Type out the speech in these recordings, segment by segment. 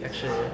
actually.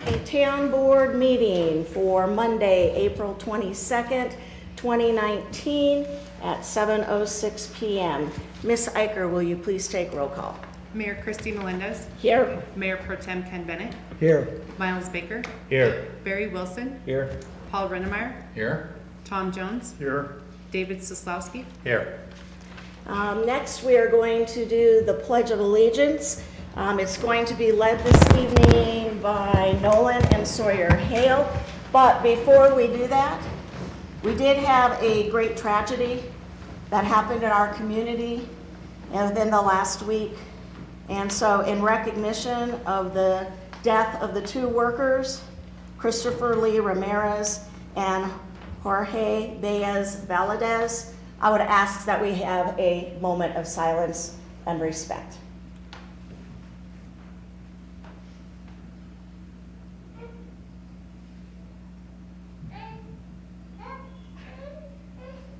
a town board meeting for Monday, April 22nd, 2019 at 7:06 p.m. Ms. Eicher, will you please take roll call? Mayor Christy Melendez. Here. Mayor Pro Tem Ken Bennett. Here. Miles Baker. Here. Barry Wilson. Here. Paul Rennemeyer. Here. Tom Jones. Here. David Soslowski. Here. Next, we are going to do the Pledge of Allegiance. It's going to be led this evening by Nolan and Sawyer Hale. But before we do that, we did have a great tragedy that happened in our community within the last week. And so in recognition of the death of the two workers, Christopher Lee Ramirez and Jorge Baez Valadez, I would ask that we have a moment of silence and respect.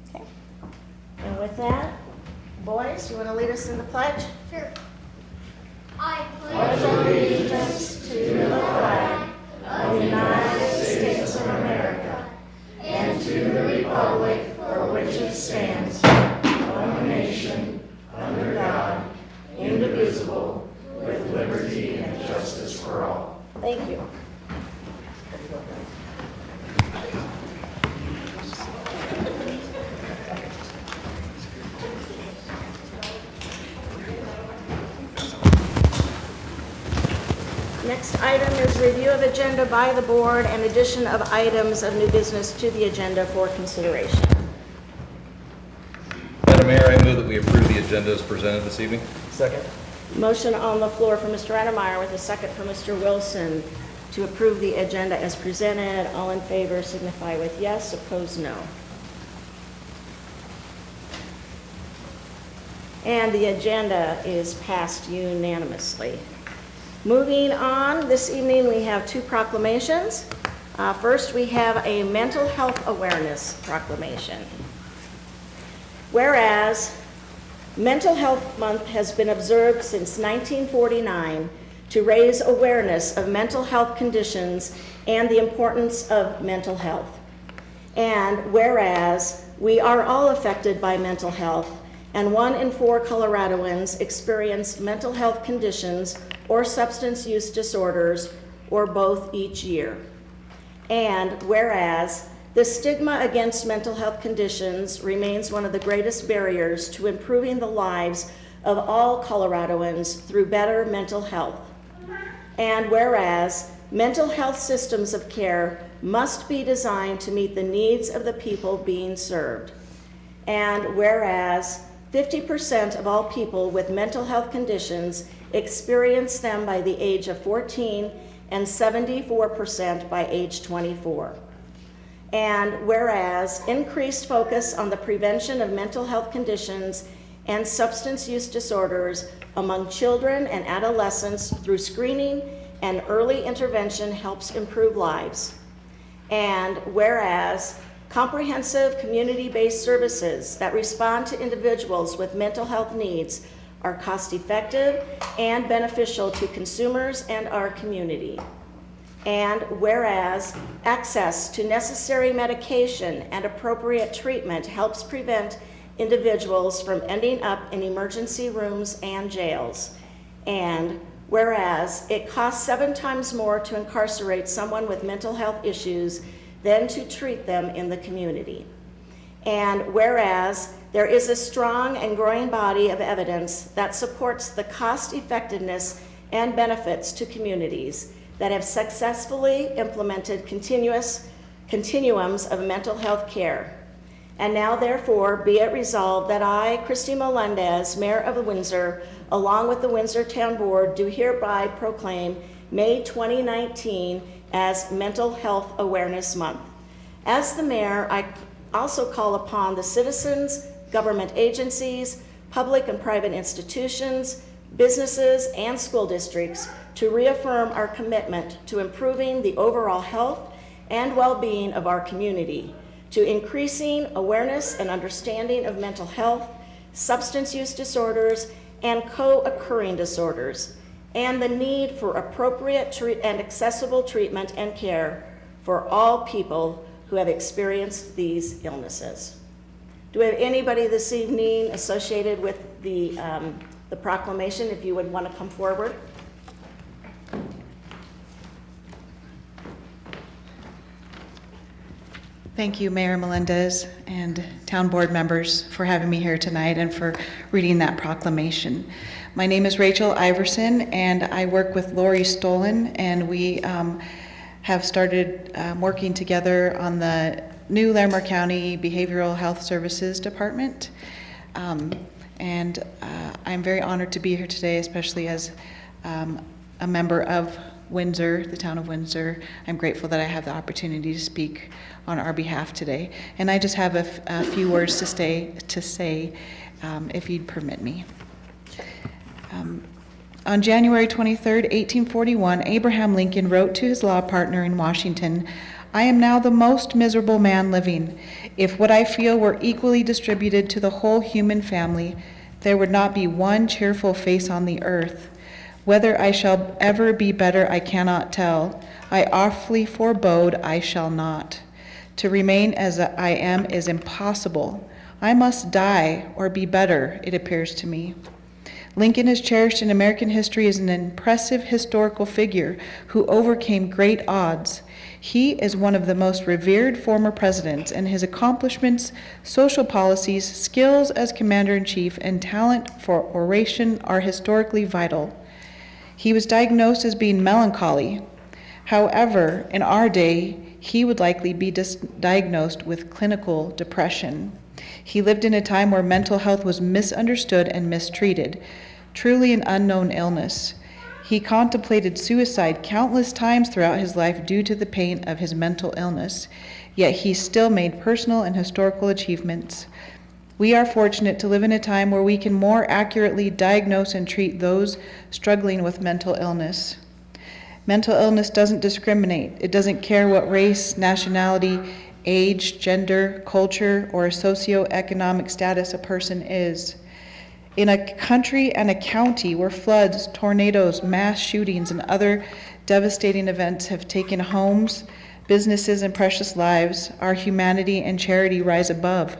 Okay. And with that, boys, you want to lead us in the pledge? Sure. I Pledge allegiance to the flag of the United States of America and to the republic for which it stands, one nation, under God, indivisible, with liberty and justice for all. Thank you. Next item is review of agenda by the board and addition of items of new business to the agenda for consideration. Madam Mayor, I move that we approve the agenda as presented this evening. Second. Motion on the floor for Mr. Rennemeyer with a second for Mr. Wilson to approve the agenda as presented. All in favor signify with yes, opposed no. And the agenda is passed unanimously. Moving on, this evening we have two proclamations. First, we have a mental health awareness proclamation. Whereas Mental Health Month has been observed since 1949 to raise awareness of mental health conditions and the importance of mental health. And whereas we are all affected by mental health, and 1 in 4 Coloradoans experience mental health conditions or substance use disorders, or both each year. And whereas the stigma against mental health conditions remains one of the greatest barriers to improving the lives of all Coloradoans through better mental health. And whereas mental health systems of care must be designed to meet the needs of the people being served. And whereas 50% of all people with mental health conditions experience them by the age of 14 and 74% by age 24. And whereas increased focus on the prevention of mental health conditions and substance use disorders among children and adolescents through screening and early intervention helps improve lives. And whereas comprehensive community-based services that respond to individuals with mental health needs are cost-effective and beneficial to consumers and our community. And whereas access to necessary medication and appropriate treatment helps prevent individuals from ending up in emergency rooms and jails. And whereas it costs 7 times more to incarcerate someone with mental health issues than to treat them in the community. And whereas there is a strong and growing body of evidence that supports the cost effectiveness and benefits to communities that have successfully implemented continuums of mental health care. And now therefore be it resolved that I, Christy Melendez, Mayor of Windsor, along with the Windsor Town Board, do hereby proclaim May 2019 as Mental Health Awareness Month. As the mayor, I also call upon the citizens, government agencies, public and private institutions, businesses, and school districts to reaffirm our commitment to improving the overall health and well-being of our community, to increasing awareness and understanding of mental health, substance use disorders, and co-occurring disorders, and the need for appropriate and accessible treatment and care for all people who have experienced these illnesses. Do we have anybody this evening associated with the proclamation, if you would want to come forward? Thank you, Mayor Melendez and town board members, for having me here tonight and for reading that proclamation. My name is Rachel Iverson, and I work with Lori Stolen, and we have started working together on the new Larimer County Behavioral Health Services Department. And I'm very honored to be here today, especially as a member of Windsor, the town of Windsor. I'm grateful that I have the opportunity to speak on our behalf today. And I just have a few words to say, if you'd permit me. On January 23rd, 1841, Abraham Lincoln wrote to his law partner in Washington, "I am now the most miserable man living. If what I feel were equally distributed to the whole human family, there would not be one cheerful face on the earth. Whether I shall ever be better, I cannot tell. I awfully forebode I shall not. To remain as I am is impossible. I must die or be better, it appears to me." Lincoln is cherished in American history as an impressive historical figure who overcame great odds. He is one of the most revered former presidents, and his accomplishments, social policies, skills as commander-in-chief, and talent for oration are historically vital. He was diagnosed as being melancholy. However, in our day, he would likely be diagnosed with clinical depression. He lived in a time where mental health was misunderstood and mistreated, truly an unknown illness. He contemplated suicide countless times throughout his life due to the pain of his mental illness, yet he still made personal and historical achievements. We are fortunate to live in a time where we can more accurately diagnose and treat those struggling with mental illness. Mental illness doesn't discriminate. It doesn't care what race, nationality, age, gender, culture, or socioeconomic status a person is. In a country and a county where floods, tornadoes, mass shootings, and other devastating events have taken homes, businesses, and precious lives, our humanity and charity rise above.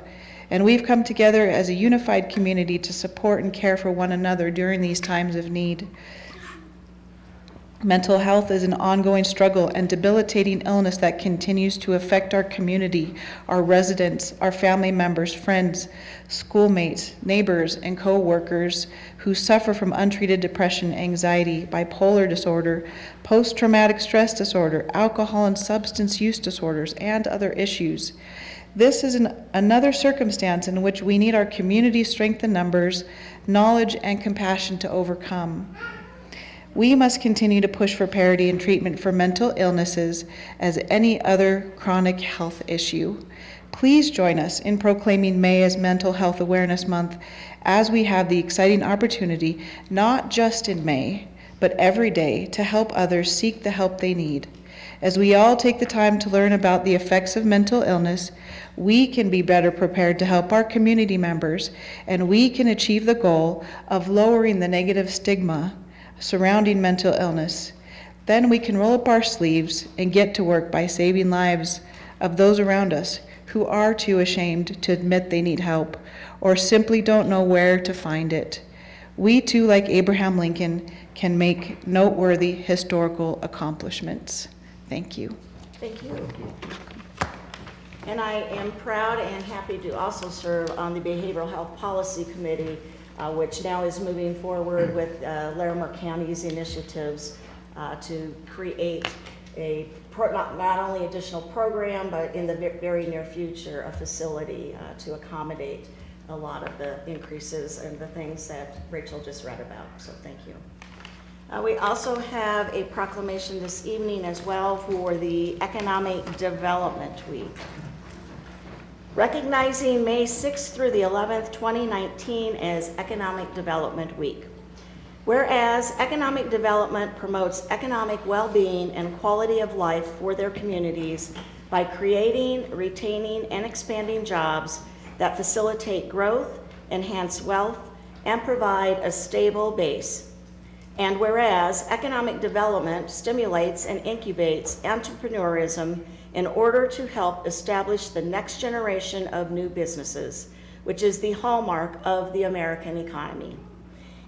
And we've come together as a unified community to support and care for one another during these times of need. Mental health is an ongoing struggle and debilitating illness that continues to affect our community, our residents, our family members, friends, schoolmates, neighbors, and co-workers who suffer from untreated depression, anxiety, bipolar disorder, post-traumatic stress disorder, alcohol and substance use disorders, and other issues. This is another circumstance in which we need our community's strength in numbers, knowledge, and compassion to overcome. We must continue to push for parity in treatment for mental illnesses as any other chronic health issue. Please join us in proclaiming May as Mental Health Awareness Month, as we have the exciting opportunity, not just in May, but every day, to help others seek the help they need. As we all take the time to learn about the effects of mental illness, we can be better prepared to help our community members, and we can achieve the goal of lowering the negative stigma surrounding mental illness. Then we can roll up our sleeves and get to work by saving lives of those around us who are too ashamed to admit they need help or simply don't know where to find it. We too, like Abraham Lincoln, can make noteworthy historical accomplishments. Thank you. Thank you. And I am proud and happy to also serve on the Behavioral Health Policy Committee, which now is moving forward with Larimer County's initiatives to create not only additional program, but in the very near future, a facility to accommodate a lot of the increases and the things that Rachel just read about. So thank you. We also have a proclamation this evening as well for the Economic Development Week. Recognizing May 6th through the 11th, 2019 as Economic Development Week. Whereas economic development promotes economic well-being and quality of life for their communities by creating, retaining, and expanding jobs that facilitate growth, enhance wealth, and provide a stable base. And whereas economic development stimulates and incubates entrepreneurism in order to help establish the next generation of new businesses, which is the hallmark of the American economy.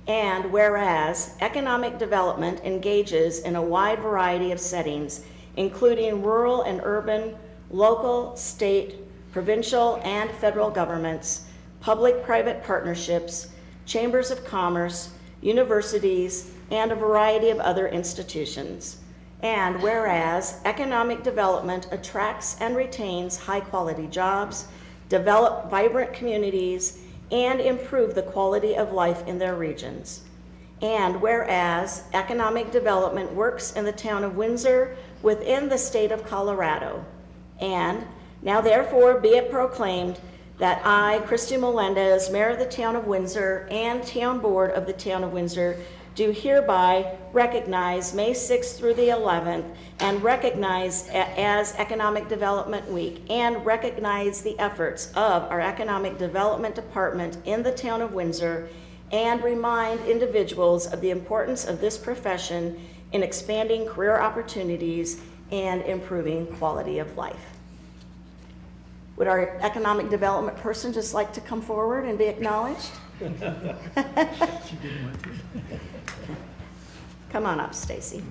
And whereas economic development engages in a wide variety of settings, including rural and urban, local, state, provincial, and federal governments, public-private partnerships, chambers of commerce, universities, and a variety of other institutions. And whereas economic development attracts and retains high-quality jobs, develop vibrant communities, and improve the quality of life in their regions. And whereas economic development works in the town of Windsor within the state of Colorado. And now therefore be it proclaimed that I, Christy Melendez, Mayor of the Town of Windsor and Town Board of the Town of Windsor, do hereby recognize May 6th through the 11th and recognize as Economic Development Week and recognize the efforts of our Economic Development Department in the Town of Windsor and remind individuals of the importance of this profession in expanding career opportunities and improving quality of life. Would our economic development person just like to come forward and be acknowledged? Come on up, Stacy.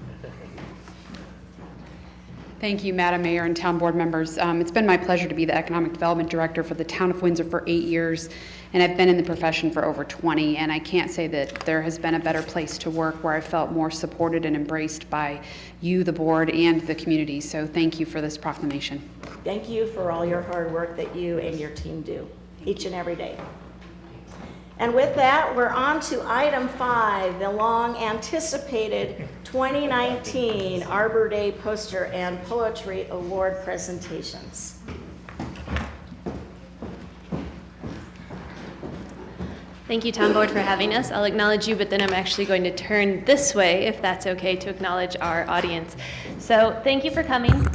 Thank you, Madam Mayor and Town Board members. It's been my pleasure to be the Economic Development Director for the Town of Windsor for 8 years, and I've been in the profession for over 20, and I can't say that there has been a better place to work where I felt more supported and embraced by you, the board, and the community. So thank you for this proclamation. Thank you for all your hard work that you and your team do each and every day. And with that, we're on to item 5, the long-anticipated 2019 Arbor Day Poster and Poetry Award presentations. Thank you, Town Board, for having us. I'll acknowledge you, but then I'm actually going to turn this way, if that's okay, to acknowledge our audience. So thank you for coming.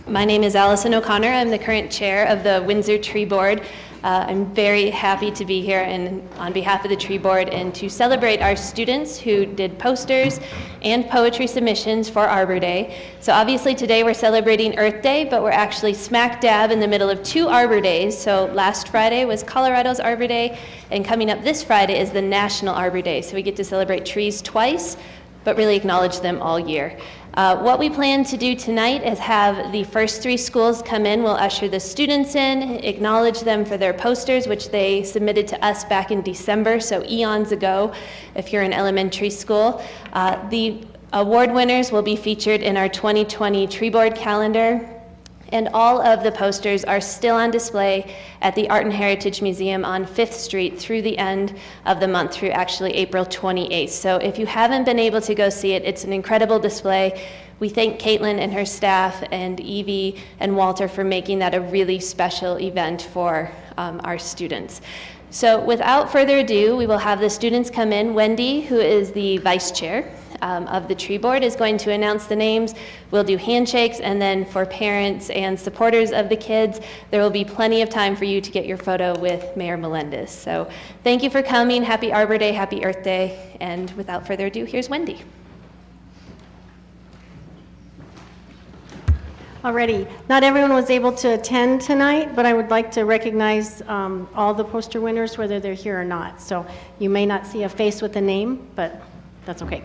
My name is Allison O'Connor. I'm the current chair of the Windsor Tree Board. I'm very happy to be here and on behalf of the Tree Board and to celebrate our students who did posters and poetry submissions for Arbor Day. So obviously today we're celebrating Earth Day, but we're actually smack dab in the middle of 2 Arbor Days. So last Friday was Colorado's Arbor Day, and coming up this Friday is the National Arbor Day. So we get to celebrate trees twice, but really acknowledge them all year. What we plan to do tonight is have the first 3 schools come in. We'll usher the students in, acknowledge them for their posters, which they submitted to us back in December, so eons ago, if you're in elementary school. The award winners will be featured in our 2020 Tree Board calendar. And all of the posters are still on display at the Art and Heritage Museum on 5th Street through the end of the month, through actually April 28th. So if you haven't been able to go see it, it's an incredible display. We thank Caitlin and her staff and Evie and Walter for making that a really special event for our students. So without further ado, we will have the students come in. Wendy, who is the vice chair of the Tree Board, is going to announce the names. We'll do handshakes, and then for parents and supporters of the kids, there will be plenty of time for you to get your photo with Mayor Melendez. So thank you for coming. Happy Arbor Day, happy Earth Day, and without further ado, here's Wendy. Alrighty, not everyone was able to attend tonight, but I would like to recognize all the poster winners, whether they're here or not. So you may not see a face with a name, but that's okay.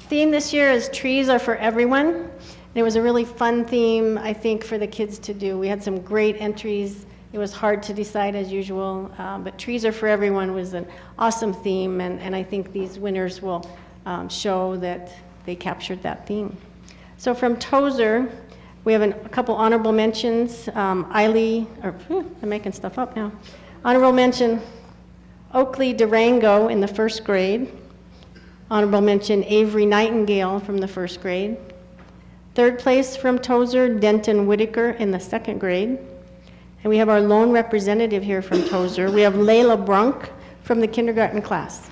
Theme this year is Trees Are for Everyone. And it was a really fun theme, I think, for the kids to do. We had some great entries. It was hard to decide as usual, but Trees Are for Everyone was an awesome theme, and I think these winners will show that they captured that theme. So from Tozer, we have a couple honorable mentions. I'm making stuff up now. Honorable mention, Oakley Durango in the 1st grade. Honorable mention, Avery Nightingale from the 1st grade. 3rd place from Tozer, Denton Whitaker in the 2nd grade. And we have our lone representative here from Tozer. We have Layla Brunk from the kindergarten class.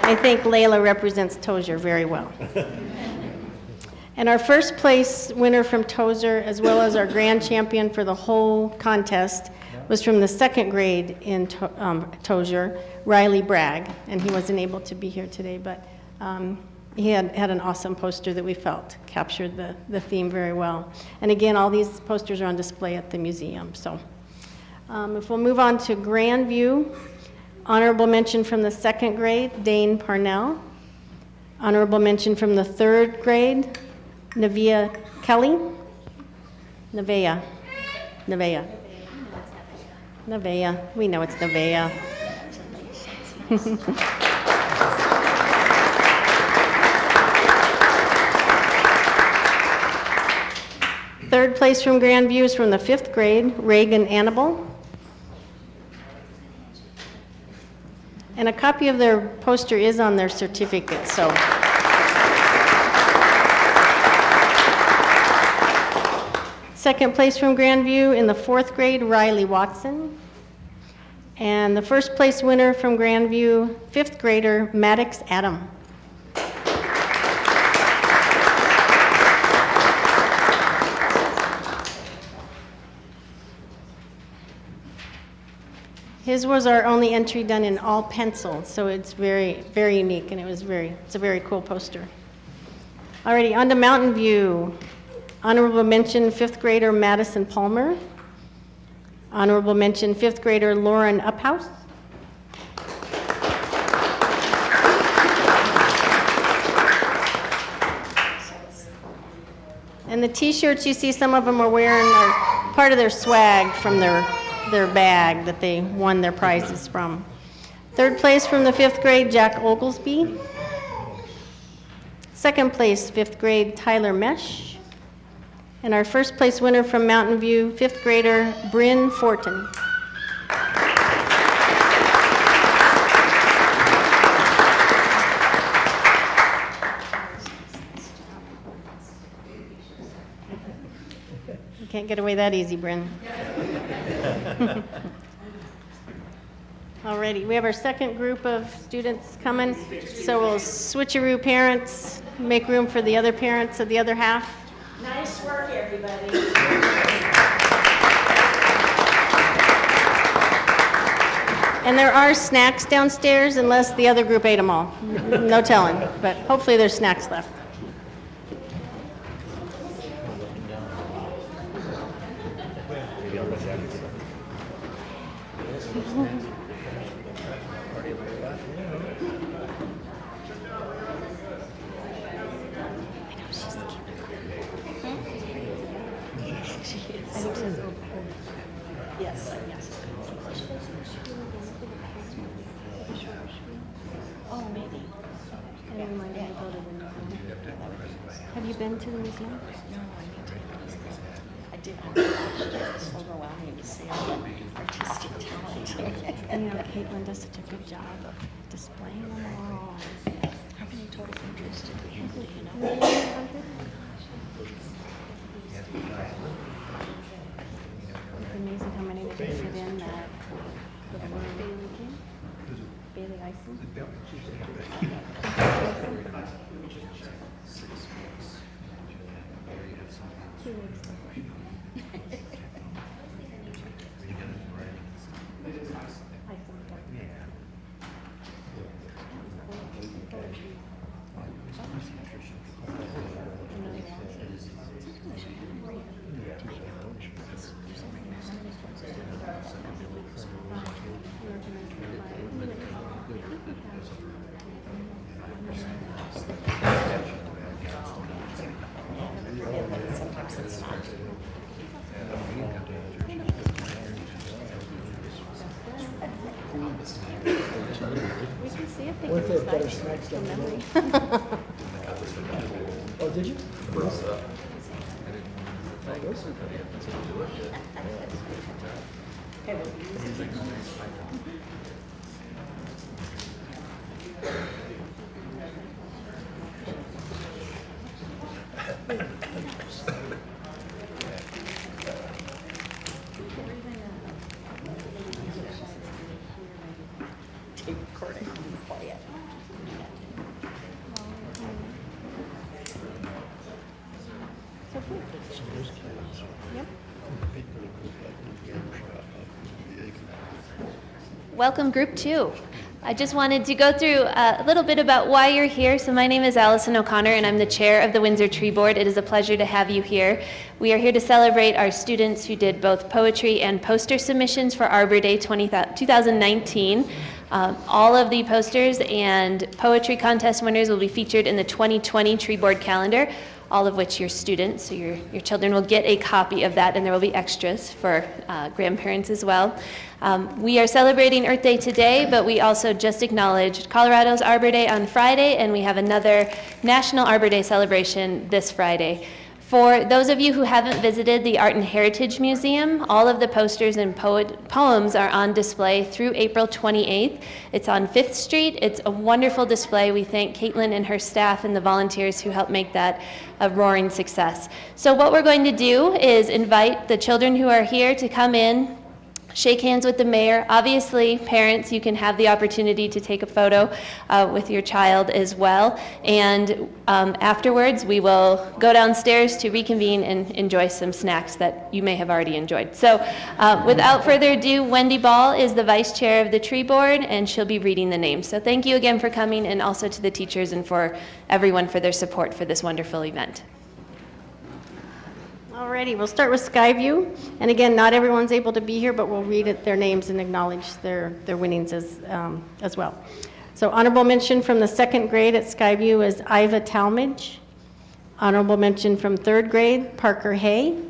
I think Layla represents Tozier very well. And our first place winner from Tozier, as well as our grand champion for the whole contest, was from the second grade in Tozier, Riley Bragg, and he wasn't able to be here today, but he had an awesome poster that we felt captured the theme very well. And again, all these posters are on display at the museum. So if we'll move on to Grandview, honorable mention from the second grade, Dane Parnell. Honorable mention from the third grade, Nevaeh Kelly. Nevaeh. We know it's Nevaeh. Third place from Grandview is from the fifth grade, Reagan Annabelle. And a copy of their poster is on their certificate, so. Second place from Grandview in the fourth grade, Riley Watson. And the first place winner from Grandview, fifth grader, Maddox Adam. His was our only entry done in all pencil, so it's very, very unique, and it's a very cool poster. Alrighty, on to Mountain View. Honorable mention, fifth grader Madison Palmer. Honorable mention, fifth grader Lauren Uphouse. And the t-shirts you see some of them are wearing are part of their swag from their bag that they won their prizes from. Third place from the fifth grade, Jack Oglesby. Second place, fifth grade, Tyler Mesh. And our first place winner from Mountain View, fifth grader, Bryn Fortin. You can't get away that easy, Bryn. Alrighty, we have our second group of students coming, so we'll switcheroo parents, make room for the other parents of the other half. Nice work, everybody. And there are snacks downstairs unless the other group ate them all. No telling, but hopefully there's snacks left. Have you been to the museum? No, I need to. I did. It's overwhelming to see all the artistic talent. And you know, Caitlin does such a good job of displaying them all. How many total entries did we have? Do you know? It's amazing how many they can fit in that. Bailey Ison. We can see if they What if they can have better decide snacks from down memory. Oh, did you? Tape recording. Quiet. Welcome, Group 2. I just wanted to go through a little bit about why you're here. So my name is Allison O'Connor, and I'm the chair of the Windsor Tree Board. It is a pleasure to have you here. We are here to celebrate our students who did both poetry and poster submissions for Arbor Day 2019. All of the posters and poetry contest winners will be featured in the 2020 Tree Board calendar, all of which your students, so your children will get a copy of that, and there will be extras for grandparents as well. We are celebrating Earth Day today, but we also just acknowledged Colorado's Arbor Day on Friday, and we have another National Arbor Day celebration this Friday. For those of you who haven't visited the Art and Heritage Museum, all of the posters and poems are on display through April 28th. It's on 5th Street. It's a wonderful display. We thank Caitlin and her staff and the volunteers who helped make that a roaring success. So what we're going to do is invite the children who are here to come in, shake hands with the mayor. Obviously, parents, you can have the opportunity to take a photo with your child as well. And afterwards, we will go downstairs to reconvene and enjoy some snacks that you may have already enjoyed. So without further ado, Wendy Ball is the vice chair of the tree board, and she'll be reading the names. So thank you again for coming, and also to the teachers and for everyone for their support for this wonderful event. Alrighty, we'll start with Skyview. And again, not everyone's able to be here, but we'll read their names and acknowledge their winnings as well. So honorable mention from the 2nd grade at Skyview is Iva Talmadge. Honorable mention from 3rd grade, Parker Hay.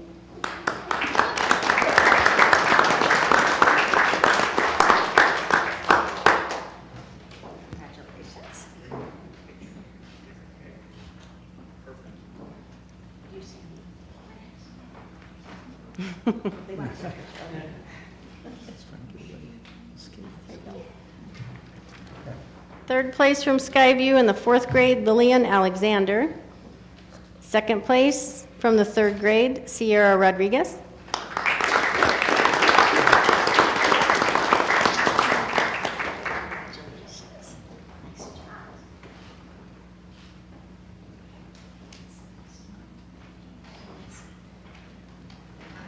Third place from Skyview in the 4th grade, Lillian Alexander. 2nd place from the 3rd grade, Sierra Rodriguez.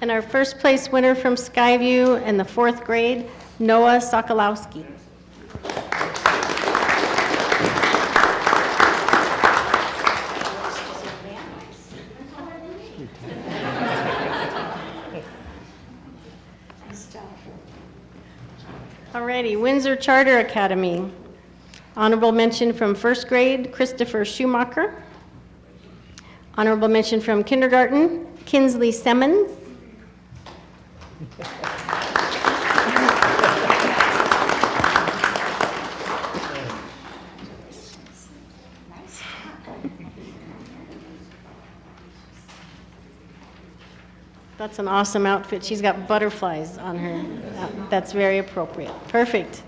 And our first place winner from Skyview in the 4th grade, Noah Sokolowski. Alrighty, Windsor Charter Academy. Honorable mention from 1st grade, Christopher Schumacher. Honorable mention from kindergarten, Kinsley Simmons. That's an awesome outfit. She's got butterflies on her. That's very appropriate. Perfect.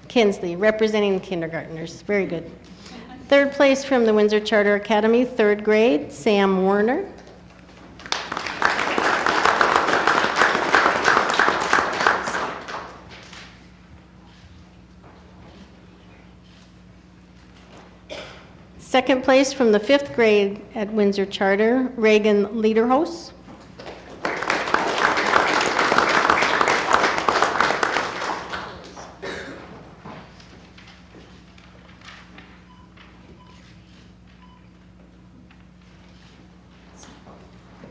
Kinsley, representing the kindergartners. Very good. 3rd place from the Windsor Charter Academy, 3rd grade, Sam Warner. Second place from the 5th grade at Windsor Charter, Reagan Lederhos.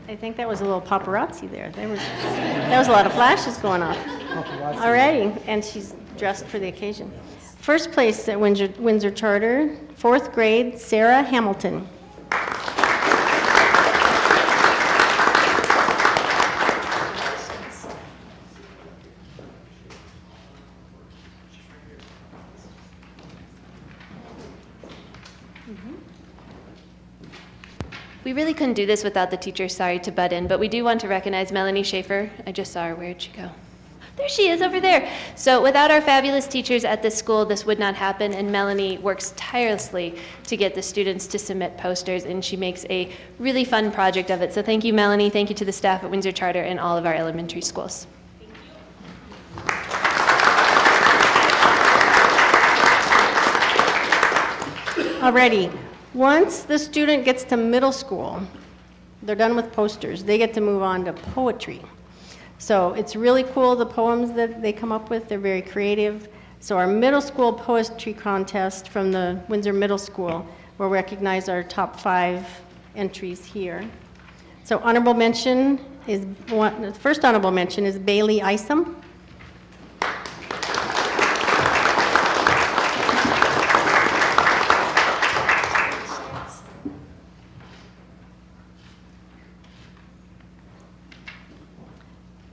I think that was a little paparazzi there. That was a lot of flashes going on. Alrighty, and she's dressed for the occasion. First place at Windsor Charter, 4th grade, Sarah Hamilton. We really couldn't do this without the teachers, sorry to butt in, but we do want to recognize Melanie Schaefer. I just saw her, where'd she go? There she is over there. So without our fabulous teachers at this school, this would not happen, and Melanie works tirelessly to get the students to submit posters, and she makes a really fun project of it. So thank you, Melanie. Thank you to the staff at Windsor Charter and all of our elementary schools. Alrighty, once the student gets to middle school, they're done with posters. They get to move on to poetry. So it's really cool, the poems that they come up with. They're very creative. So our middle school poetry contest from the Windsor Middle School will recognize our top 5 entries here. So honorable mention is, the first honorable mention is Bailey Isom.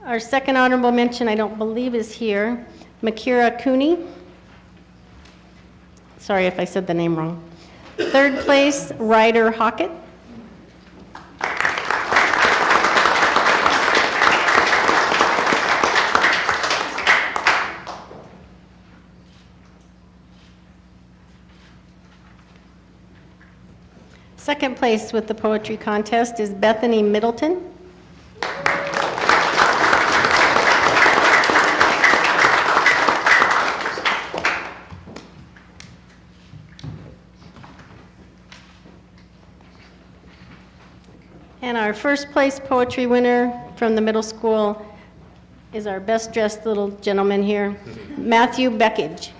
Our second honorable mention, I don't believe is here, Makira Cooney. Sorry if I said the name wrong. Third place, Ryder Hockett. Second place with the poetry contest is Bethany Middleton. And our first place poetry winner from the middle school is our best dressed little gentleman here, Matthew Beckage.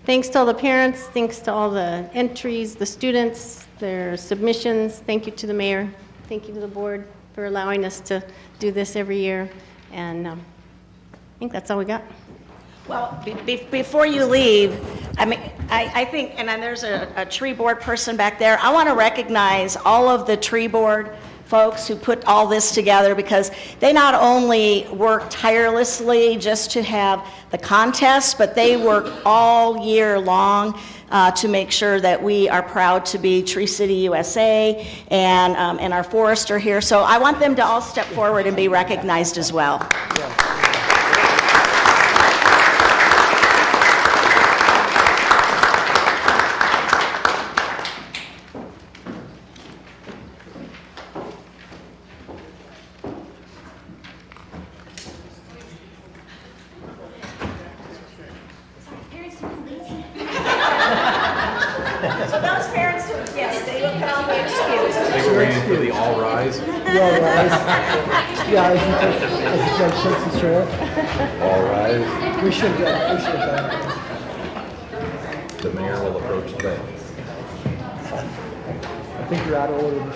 Thanks to all the parents, thanks to all the entries, the students, their submissions. Thank you to the mayor. Thank you to the board for allowing us to do this every year. And I think that's all we got. Well, before you leave, I mean, I think, and then there's a tree board person back there. I want to recognize all of the tree board folks who put all this together, because they not only work tirelessly just to have the contest, but they work all year long to make sure that we are proud to be Tree City USA, and our forester here. So I want them to all step forward and be recognized as well. So those parents, yes, they can all be excused. They were waiting for the all rise. All rise. Yeah, as the judge shakes his chair. All rise. We should have done. The mayor will approach the bench. I think you're out of order.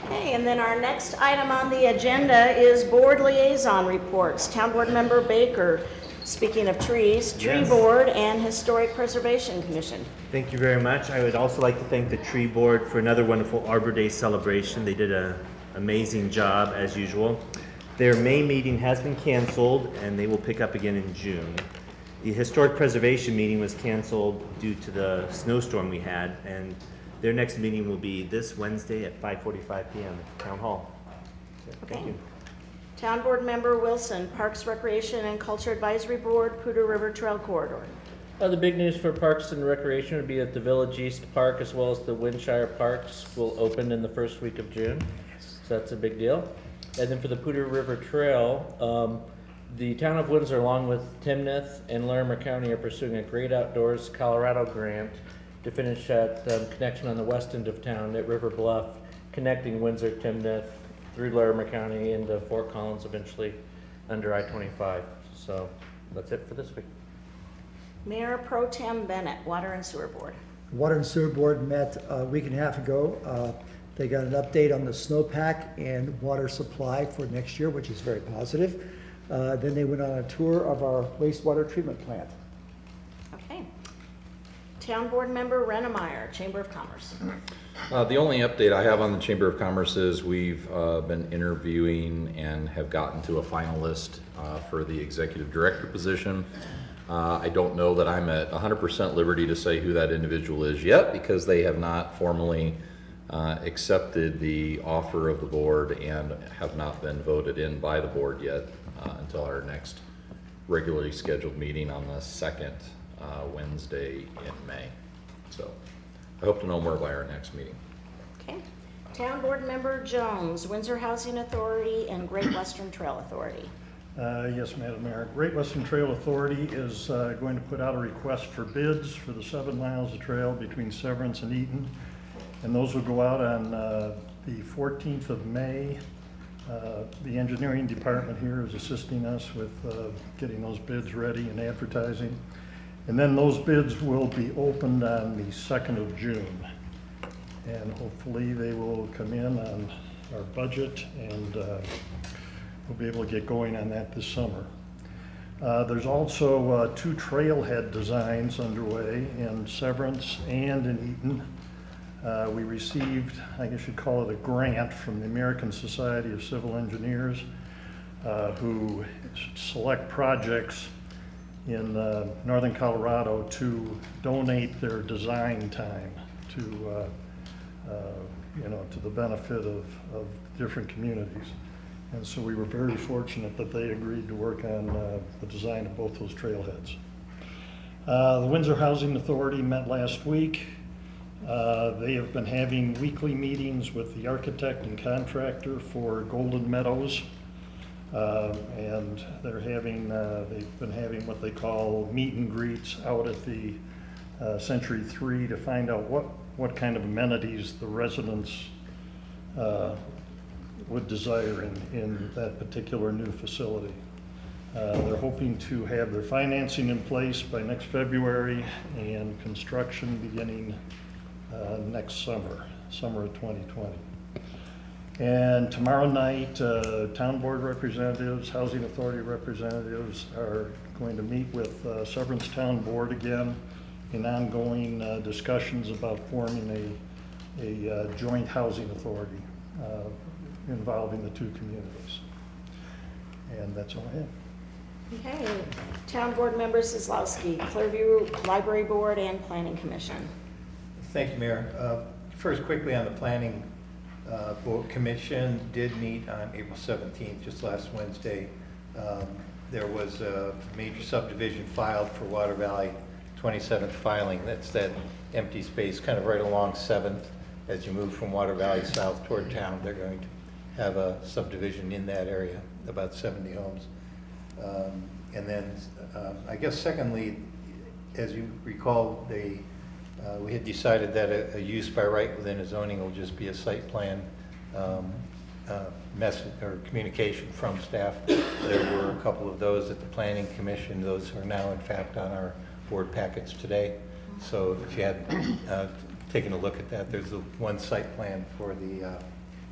Okay, and then our next item on the agenda is board liaison reports. Town Board Member Baker, speaking of trees, Tree Yes. Board and Historic Preservation Commission. Thank you very much. I would also like to thank the Tree Board for another wonderful Arbor Day celebration. They did an amazing job, as usual. Their May meeting has been canceled, and they will pick up again in June. The Historic Preservation meeting was canceled due to the snowstorm we had, and their next meeting will be this Wednesday at 5:45 p.m. at Town Hall. So, thank Okay. you. Town Board Member Wilson, Parks, Recreation, and Culture Advisory Board, Poudre River Trail Corridor. The big news for Parks and Recreation would be that the Village East Park as well as the Windshire Parks will open in the first week of June. So that's a big deal. And then for the Poudre River Trail, the town of Windsor along with Timnath and Larimer County are pursuing a Great Outdoors Colorado grant to finish that connection on the west end of town at River Bluff, connecting Windsor, Timnath, through Larimer County into Fort Collins, eventually under I-25. So that's it for this week. Mayor Pro Tem Bennett, Water and Sewer Board. Water and Sewer Board met a week and a half ago. They got an update on the snowpack and water supply for next year, which is very positive. Then they went on a tour of our wastewater treatment plant. Okay. Town Board Member Rennemeyer, Chamber of Commerce. The only update I have on the Chamber of Commerce is we've been interviewing and have gotten to a finalist for the executive director position. I don't know that I'm at 100% liberty to say who that individual is yet, because they have not formally accepted the offer of the board and have not been voted in by the board yet until our next regularly scheduled meeting on the second Wednesday in May. So I hope to know more by our next meeting. Okay. Town Board Member Jones, Windsor Housing Authority and Great Western Trail Authority. Yes, Madam Mayor. Great Western Trail Authority is going to put out a request for bids for the 7 miles of trail between Severance and Eaton. And those will go out on the 14th of May. The engineering department here is assisting us with getting those bids ready and advertising. And then those bids will be opened on the 2nd of June. And hopefully they will come in on our budget, and we'll be able to get going on that this summer. There's also 2 trailhead designs underway in Severance and in Eaton. We received, I guess you'd call it a grant from the American Society of Civil Engineers, who select projects in northern Colorado to donate their design time to to the benefit of different communities. And so we were very fortunate that they agreed to work on the design of both those trailheads. The Windsor Housing Authority met last week. They have been having weekly meetings with the architect and contractor for Golden Meadows. And they've been having what they call meet and greets out at the Century 3 to find out what kind of amenities the residents would desire in that particular new facility. They're hoping to have their financing in place by next February and construction beginning next summer of 2020. And tomorrow night, town board representatives, housing authority representatives are going to meet with Severance Town Board again in ongoing discussions about forming a joint housing authority involving the 2 communities. And that's all I have. Okay. Town Board Member Kozlowski, Clearview Library Board and Planning Commission. Thank you, Mayor. First, quickly on the Planning Board Commission did meet on April 17th, just last Wednesday. There was a major subdivision filed for Water Valley, 27th filing. That's that empty space kind of right along 7th. As you move from Water Valley south toward town, they're going to have a subdivision in that area, about 70 homes. And then I guess secondly, as you recall, we had decided that a use by right within a zoning will just be a site plan message or communication from staff. There were a couple of those at the Planning Commission. Those are now in fact on our board packets today. So if you had taken a look at that, there's the one site plan for the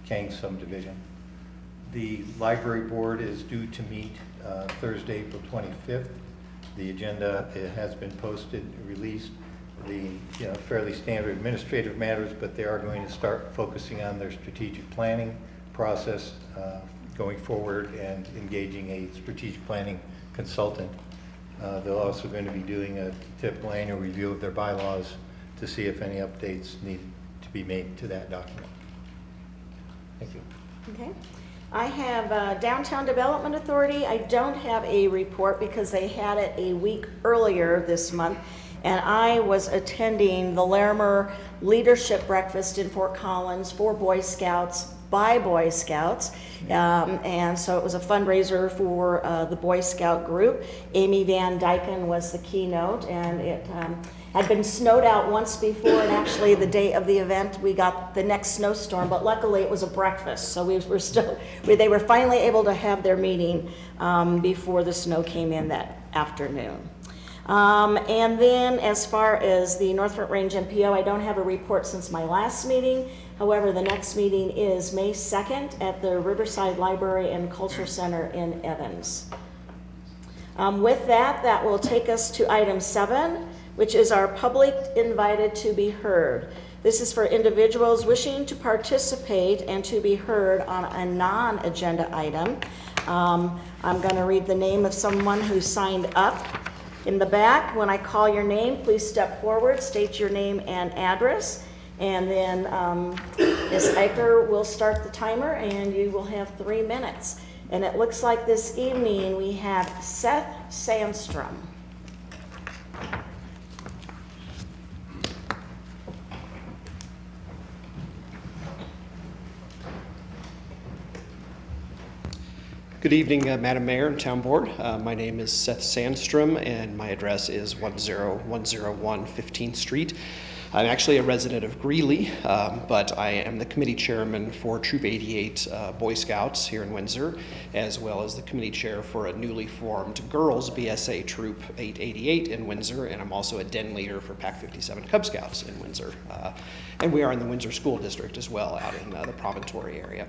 Kang subdivision. The library board is due to meet Thursday, April 25th. The agenda has been posted, released. The fairly standard administrative matters, but they are going to start focusing on their strategic planning process going forward and engaging a strategic planning consultant. They're also going to be doing a typical annual review of their bylaws to see if any updates need to be made to that document. Thank you. Okay. I have Downtown Development Authority. I don't have a report because they had it a week earlier this month, and I was attending the Larimer Leadership Breakfast in Fort Collins for Boy Scouts by Boy Scouts, and so it was a fundraiser for the Boy Scout group. Amy Van Dyken was the keynote, and it had been snowed out once before, and actually the day of the event we got the next snowstorm, but luckily it was a breakfast, so they were finally able to have their meeting before the snow came in that afternoon. And then as far as the North Front Range MPO, I don't have a report since my last meeting. However, the next meeting is May 2nd at the Riverside Library and Culture Center in Evans. With that will take us to item 7, which is our public invited to be heard. This is for individuals wishing to participate and to be heard on a non-agenda item. I'm going to read the name of someone who signed up. In the back, when I call your name, please step forward, state your name and address, and then Ms. Eicher will start the timer, and you will have 3 minutes. And it looks like this evening we have Seth Sandstrom. Good evening, Madam Mayor and Town Board. My name is Seth Sandstrom, and my address is 10101 15th Street. I'm actually a resident of Greeley, but I am the committee chairman for Troop 88 Boy Scouts here in Windsor, as well as the committee chair for a newly formed girls BSA Troop 888 in Windsor, and I'm also a den leader for Pac 57 Cub Scouts in Windsor. And we are in the Windsor School District as well, out in the Promontory area.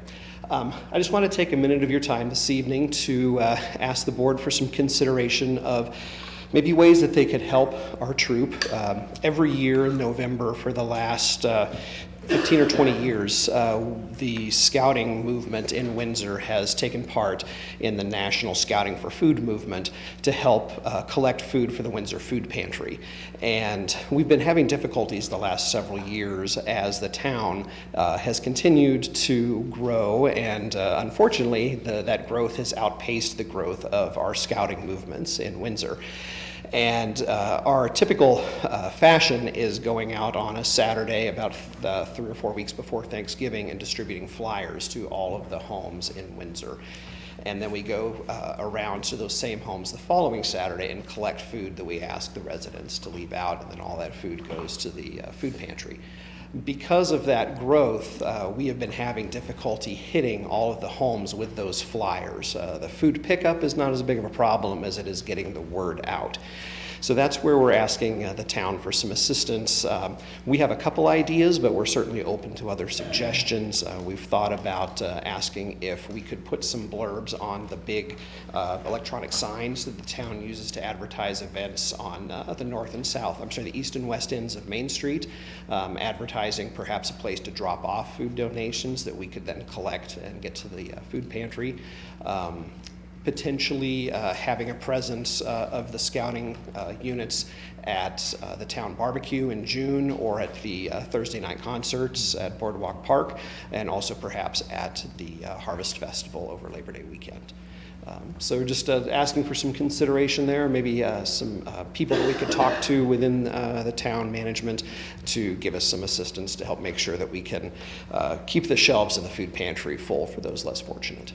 I just want to take a minute of your time this evening to ask the board for some consideration of maybe ways that they could help our troop. Every year in November for the last 15 or 20 years, the scouting movement in Windsor has taken part in the National Scouting for Food movement to help collect food for the Windsor Food Pantry. And we've been having difficulties the last several years as the town has continued to grow, and unfortunately that growth has outpaced the growth of our scouting movements in Windsor. And our typical fashion is going out on a Saturday about 3 or 4 weeks before Thanksgiving and distributing flyers to all of the homes in Windsor. And then we go around to those same homes the following Saturday and collect food that we ask the residents to leave out, and then all that food goes to the food pantry. Because of that growth, we have been having difficulty hitting all of the homes with those flyers. The food pickup is not as big of a problem as it is getting the word out. So that's where we're asking the town for some assistance. We have a couple ideas, but we're certainly open to other suggestions. We've thought about asking if we could put some blurbs on the big electronic signs that the town uses to advertise events on the north and south, the east and west ends of Main Street, advertising perhaps a place to drop off food donations that we could then collect and get to the food pantry. Potentially having a presence of the scouting units at the town barbecue in June, or at the Thursday night concerts at Boardwalk Park, and also perhaps at the Harvest Festival over Labor Day weekend. So just asking for some consideration there, maybe some people that we could talk to within the town management to give us some assistance to help make sure that we can keep the shelves in the food pantry full for those less fortunate.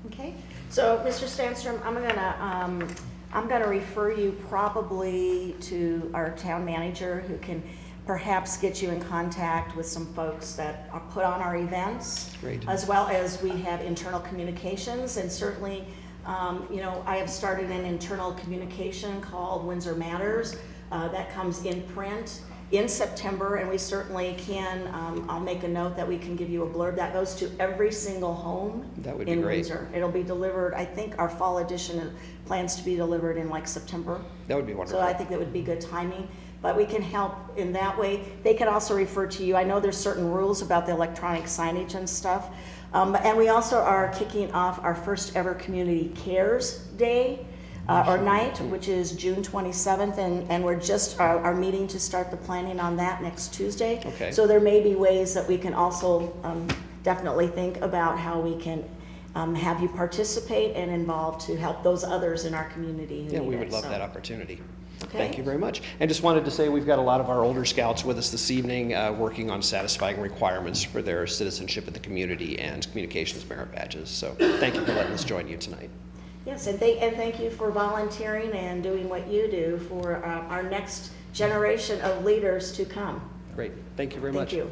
Okay. So, Mr. Stanstrom, I'm gonna refer you probably to our town manager, who can perhaps get you in contact with some folks that are put on our events. Great. As well as we have internal communications, and certainly, I have started an internal communication called Windsor Matters that comes in print in September, and we certainly can, I'll make a note that we can give you a blurb that goes to every single home That would be in great. Windsor. It'll be delivered, I think our fall edition plans to be delivered in like September. That would be wonderful. So I think that would be good timing, but we can help in that way. They can also refer to you. I know there's certain rules about the electronic signage and stuff. And we also are kicking off our first ever Community Cares Day or night, which is June 27th, and we're just our meeting to start the planning on that next Tuesday. Okay. So there may be ways that we can also definitely think about how we can have you participate and involved to help those others in our community who Yeah, need we it. would love So, that opportunity. okay. Thank you very much. And just wanted to say we've got a lot of our older scouts with us this evening, working on satisfying requirements for their citizenship in the community and communications merit badges. So thank you for letting us join you tonight. Yes, and thank you for volunteering and doing what you do for our next generation of leaders to come. Great. Thank you very much. Thank you.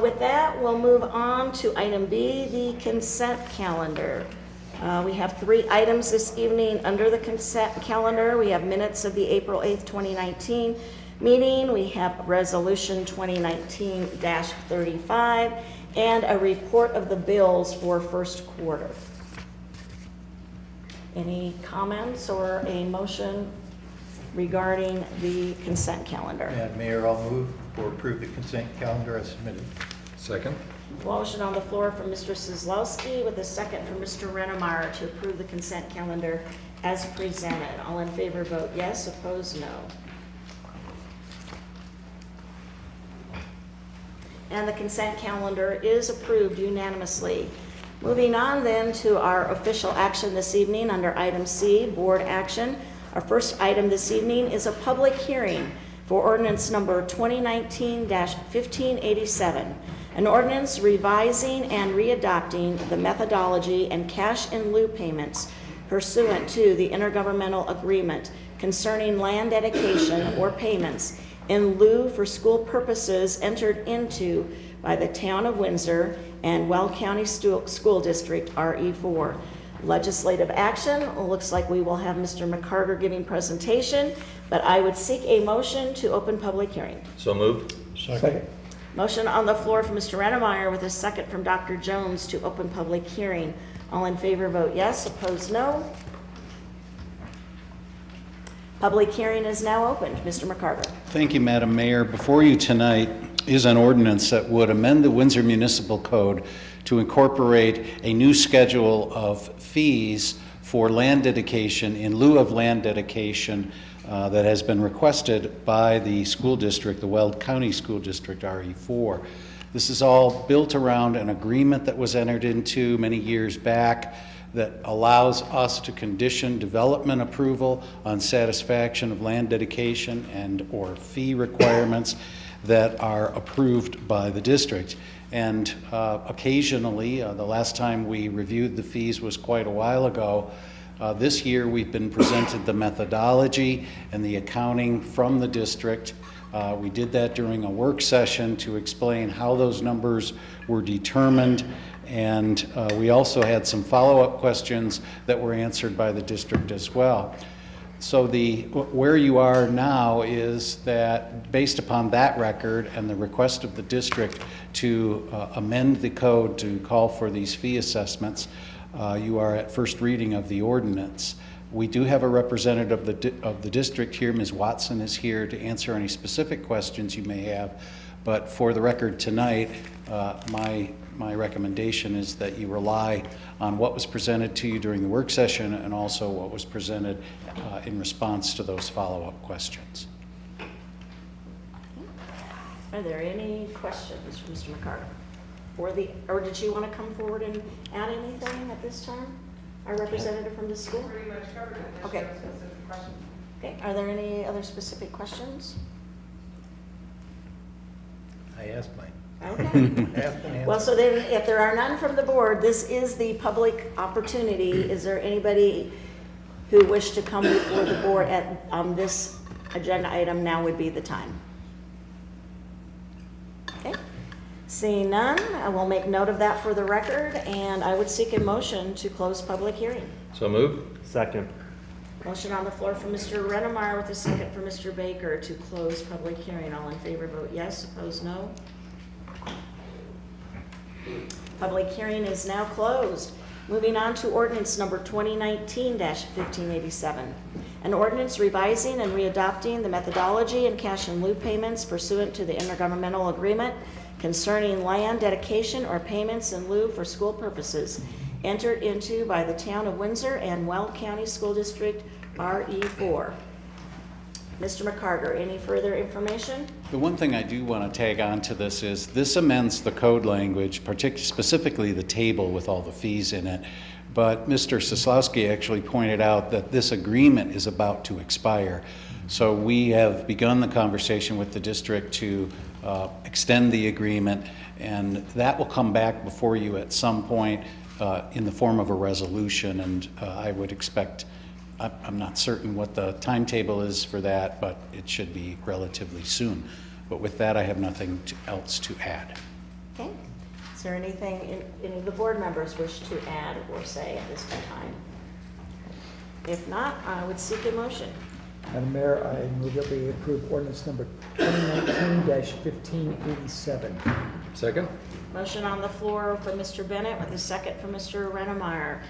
With that, we'll move on to item B, the consent calendar. We have 3 items this evening under the consent calendar. We have minutes of the April 8th, 2019 meeting. We have resolution 2019-35 and a report of the bills for first quarter. Any comments or a motion regarding the consent calendar? Madam Mayor, I'll move or approve the consent calendar as submitted. Second? Motion on the floor from Mr. Kozlowski with a second from Mr. Renemeyer to approve the consent calendar as presented. All in favor vote yes, opposed no. and the consent calendar is approved unanimously. Moving on then to our official action this evening under item C, board action. Our first item this evening is a public hearing for ordinance number 2019-1587, an ordinance revising and readopting the methodology and cash in lieu payments pursuant to the intergovernmental agreement concerning land dedication or payments in lieu for school purposes entered into by the Town of Windsor and Weld County School District RE4. Legislative action, looks like we will have Mr. McCarter giving presentation, but I would seek a motion to open public hearing. So moved. Second. Motion on the floor from Mr. Rennemeyer with a second from Dr. Jones to open public hearing. All in favor vote yes, opposed no. Public hearing is now opened. Mr. McCarter. Thank you, Madam Mayor. Before you tonight is an ordinance that would amend the Windsor Municipal Code to incorporate a new schedule of fees for land dedication in lieu of land dedication that has been requested by the school district, the Weld County School District RE4. This is all built around an agreement that was entered into many years back that allows us to condition development approval on satisfaction of land dedication and or fee requirements that are approved by the district. And occasionally, the last time we reviewed the fees was quite a while ago. This year we've been presented the methodology and the accounting from the district. We did that during a work session to explain how those numbers were determined, and we also had some follow-up questions that were answered by the district as well. So where you are now is that based upon that record and the request of the district to amend the code to call for these fee assessments, you are at first reading of the ordinance. We do have a representative of the district here. Ms. Watson is here to answer any specific questions you may have. But for the record tonight, my recommendation is that you rely on what was presented to you during the work session and also what was presented in response to those follow-up questions. Are there any questions for Mr. McCarter? Or did you want to come forward and add anything at this time? Our representative from the school? Pretty much covered it. Okay. Specific questions. Okay, are there any other specific questions? I asked mine. Okay. Asked and answered. Well, so then if there are none from the board, this is the public opportunity. Is there anybody who wish to come before the board on this agenda item? Now would be the time. Okay. Seeing none, I will make note of that for the record, and I would seek a motion to close public hearing. So moved. Second. Motion on the floor from Mr. Rennemeyer with a second from Mr. Baker to close public hearing. All in favor vote yes, opposed no. Public hearing is now closed. Moving on to ordinance number 2019-1587. An ordinance revising and readopting the methodology and cash in lieu payments pursuant to the intergovernmental agreement concerning land dedication or payments in lieu for school purposes entered into by the Town of Windsor and Weld County School District RE4. Mr. McCarter, any further information? The one thing I do want to tag on to this is this amends the code language, specifically the table with all the fees in it. But Mr. Soslowski actually pointed out that this agreement is about to expire. So we have begun the conversation with the district to extend the agreement, and that will come back before you at some point in the form of a resolution. And I would expect, I'm not certain what the timetable is for that, but it should be relatively soon. But with that, I have nothing else to add. Okay. Is there anything any of the board members wish to add or say at this time? If not, I would seek a motion. Madam Mayor, I move that we approve ordinance number 2019-1587. Second. Motion on the floor for Mr. Bennett with a second from Mr. Rennemeyer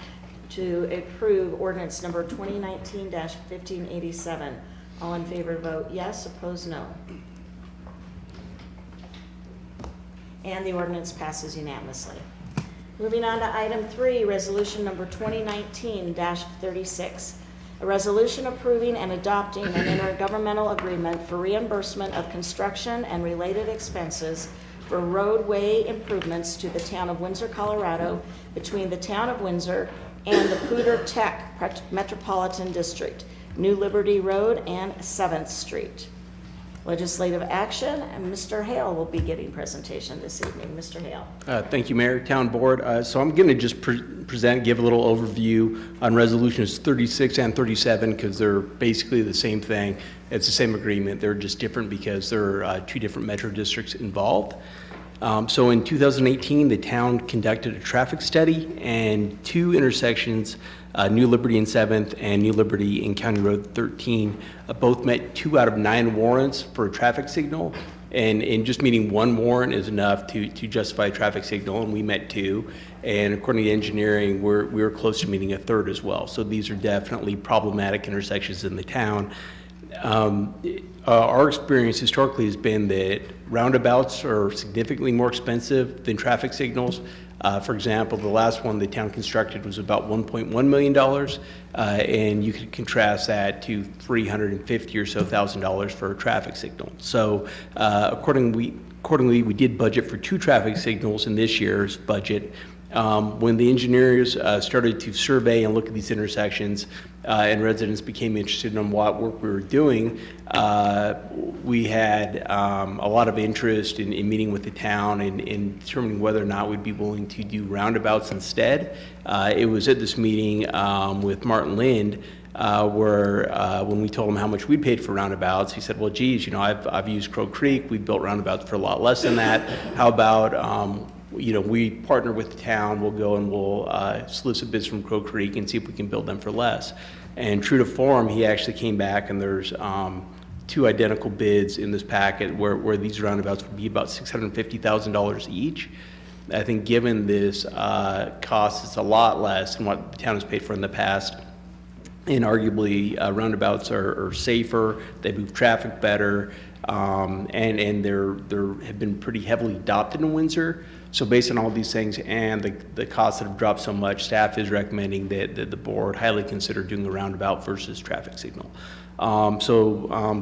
to approve ordinance number 2019-1587. All in favor vote yes, opposed no. And the ordinance passes unanimously. Moving on to item 3, resolution number 2019-36. A resolution approving and adopting an intergovernmental agreement for reimbursement of construction and related expenses for roadway improvements to the town of Windsor, Colorado, between the town of Windsor and the Poudre Tech Metropolitan District, New Liberty Road and 7th Street. Legislative action, and Mr. Hale will be giving presentation this evening. Mr. Hale. Thank you, Mayor, Town Board. So I'm going to just give a little overview on resolutions 36 and 37 because they're basically the same thing. It's the same agreement. They're just different because there are two different metro districts involved. So in 2018, the town conducted a traffic study, and two intersections, New Liberty and 7th and New Liberty and County Road 13, both met 2 out of 9 warrants for a traffic signal. And just meeting one warrant is enough to justify a traffic signal, and we met 2. And according to engineering, we were close to meeting a 3rd as well. So these are definitely problematic intersections in the town. Our experience historically has been that roundabouts are significantly more expensive than traffic signals. For example, the last one the town constructed was about $1.1 million, and you could contrast that to $350,000 or so for a traffic signal. So accordingly, we did budget for 2 traffic signals in this year's budget. When the engineers started to survey and look at these intersections and residents became interested in what work we were doing, we had a lot of interest in meeting with the town and determining whether or not we'd be willing to do roundabouts instead. It was at this meeting with Martin Lind where when we told him how much we paid for roundabouts, he said, well, geez, I've used Crow Creek. We built roundabouts for a lot less than that. How about we partner with the town, we'll go and we'll solicit bids from Crow Creek and see if we can build them for less. And true to form, he actually came back and there's 2 identical bids in this packet where these roundabouts would be about $650,000 each. I think given this cost, it's a lot less than what the town has paid for in the past. And arguably, roundabouts are safer, they move traffic better, and they're have been pretty heavily adopted in Windsor. So based on all these things and the costs that have dropped so much, staff is recommending that the board highly consider doing a roundabout versus traffic signal.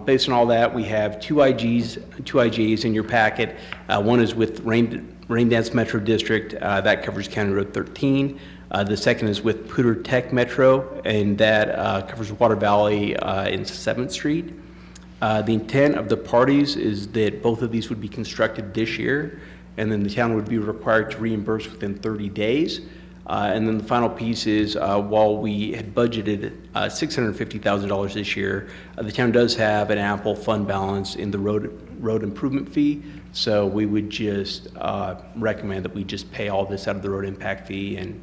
Based on all that, we have two IGs in your packet. One is with Raindance Metro District, that covers County Road 13. The second is with Poudre Tech Metro, and that covers Water Valley in 7th Street. The intent of the parties is that both of these would be constructed this year, and then the town would be required to reimburse within 30 days. And then the final piece is, while we had budgeted $650,000 this year, the town does have an ample fund balance in the road improvement fee. So we would just recommend that we just pay all this out of the road impact fee and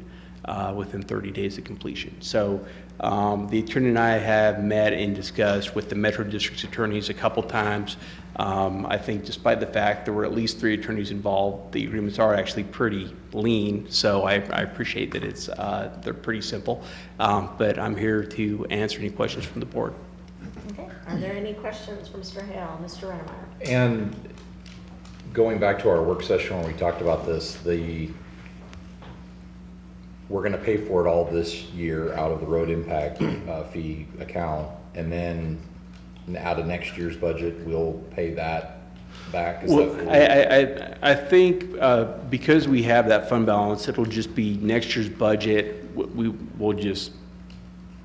within 30 days of completion. So the attorney and I have met and discussed with the Metro District's attorneys a couple times. I think despite the fact there were at least 3 attorneys involved, the agreements are actually pretty lean, so I appreciate that they're pretty simple. But I'm here to answer any questions from the board. Okay. Are there any questions for Mr. Hale? Mr. Rennemeyer. And going back to our work session when we talked about this, we're going to pay for it all this year out of the road impact fee account, and then out of next year's budget, we'll pay that back. I think because we have that fund balance, it'll just be next year's budget. We will just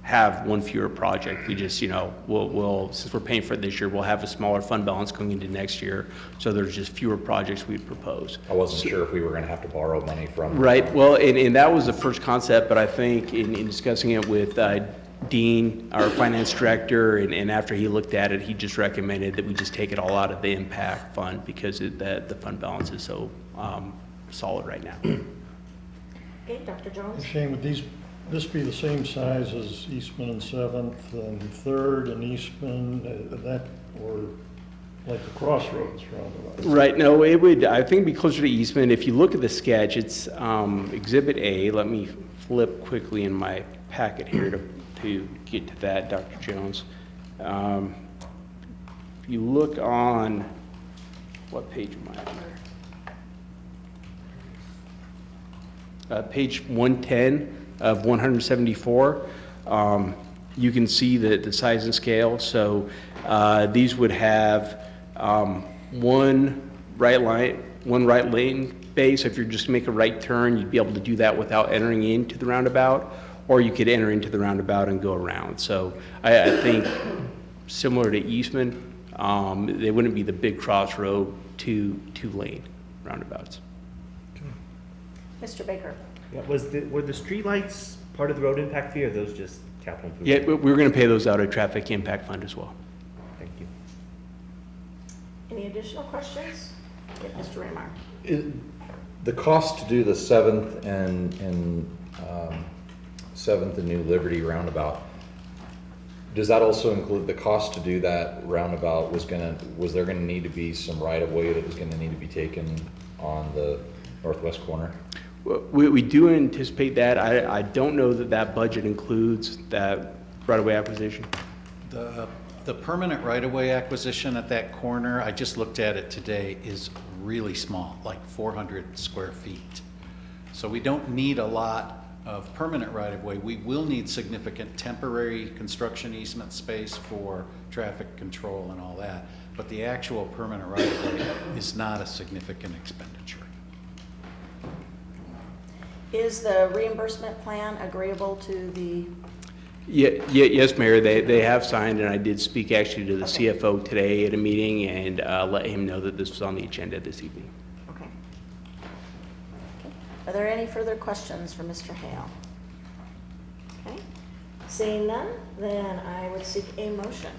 have one fewer project. We just, we'll since we're paying for it this year, we'll have a smaller fund balance going into next year. So there's just fewer projects we'd propose. I wasn't sure if we were going to have to borrow money from. Right. Well, and that was the first concept, but I think in discussing it with Dean, our finance director, and after he looked at it, he just recommended that we just take it all out of the impact fund because the fund balance is so solid right now. Okay, Dr. Jones. Shane, would this be the same size as Eastman and 7th and 3rd and Eastman, or like the Crossroads roundabout? Right. No, it would, I think, be closer to Eastman. If you look at the sketch, it's Exhibit A. Let me flip quickly in my packet here to get to that, Dr. Jones. If you look on, what page am I on there? Page 110 of 174. You can see the size and scale. So these would have one right one right lane bay, so if you're just make a right turn, you'd be able to do that without entering into the roundabout, or you could enter into the roundabout and go around. So I think similar to Eastman, they wouldn't be the big crossroad two-lane roundabouts. Mr. Baker? Yeah, were the streetlights part of the road impact fee, or are those just capital Yeah, improvement? we're going to pay those out of traffic impact fund as well. Thank you. Any additional questions? Okay, Mr. Raymar? The cost to do the 7th and 7th and New Liberty roundabout, does that also include the cost to do that roundabout? Was there gonna need to be some right of way that was gonna need to be taken on the northwest corner? We do anticipate that. I don't know that that budget includes that right-of-way acquisition. The permanent right-of-way acquisition at that corner, I just looked at it today, is really small, like 400 square feet. So we don't need a lot of permanent right-of-way. We will need significant temporary construction easement space for traffic control and all that. But the actual permanent right-of-way is not a significant expenditure. Is the reimbursement plan agreeable to the, Yes, Mayor, they have signed, and I did speak actually to the CFO today at a meeting and let him know that this was on the agenda this evening. okay. Are there any further questions for Mr. Hale? Okay, seeing none, then I would seek a motion.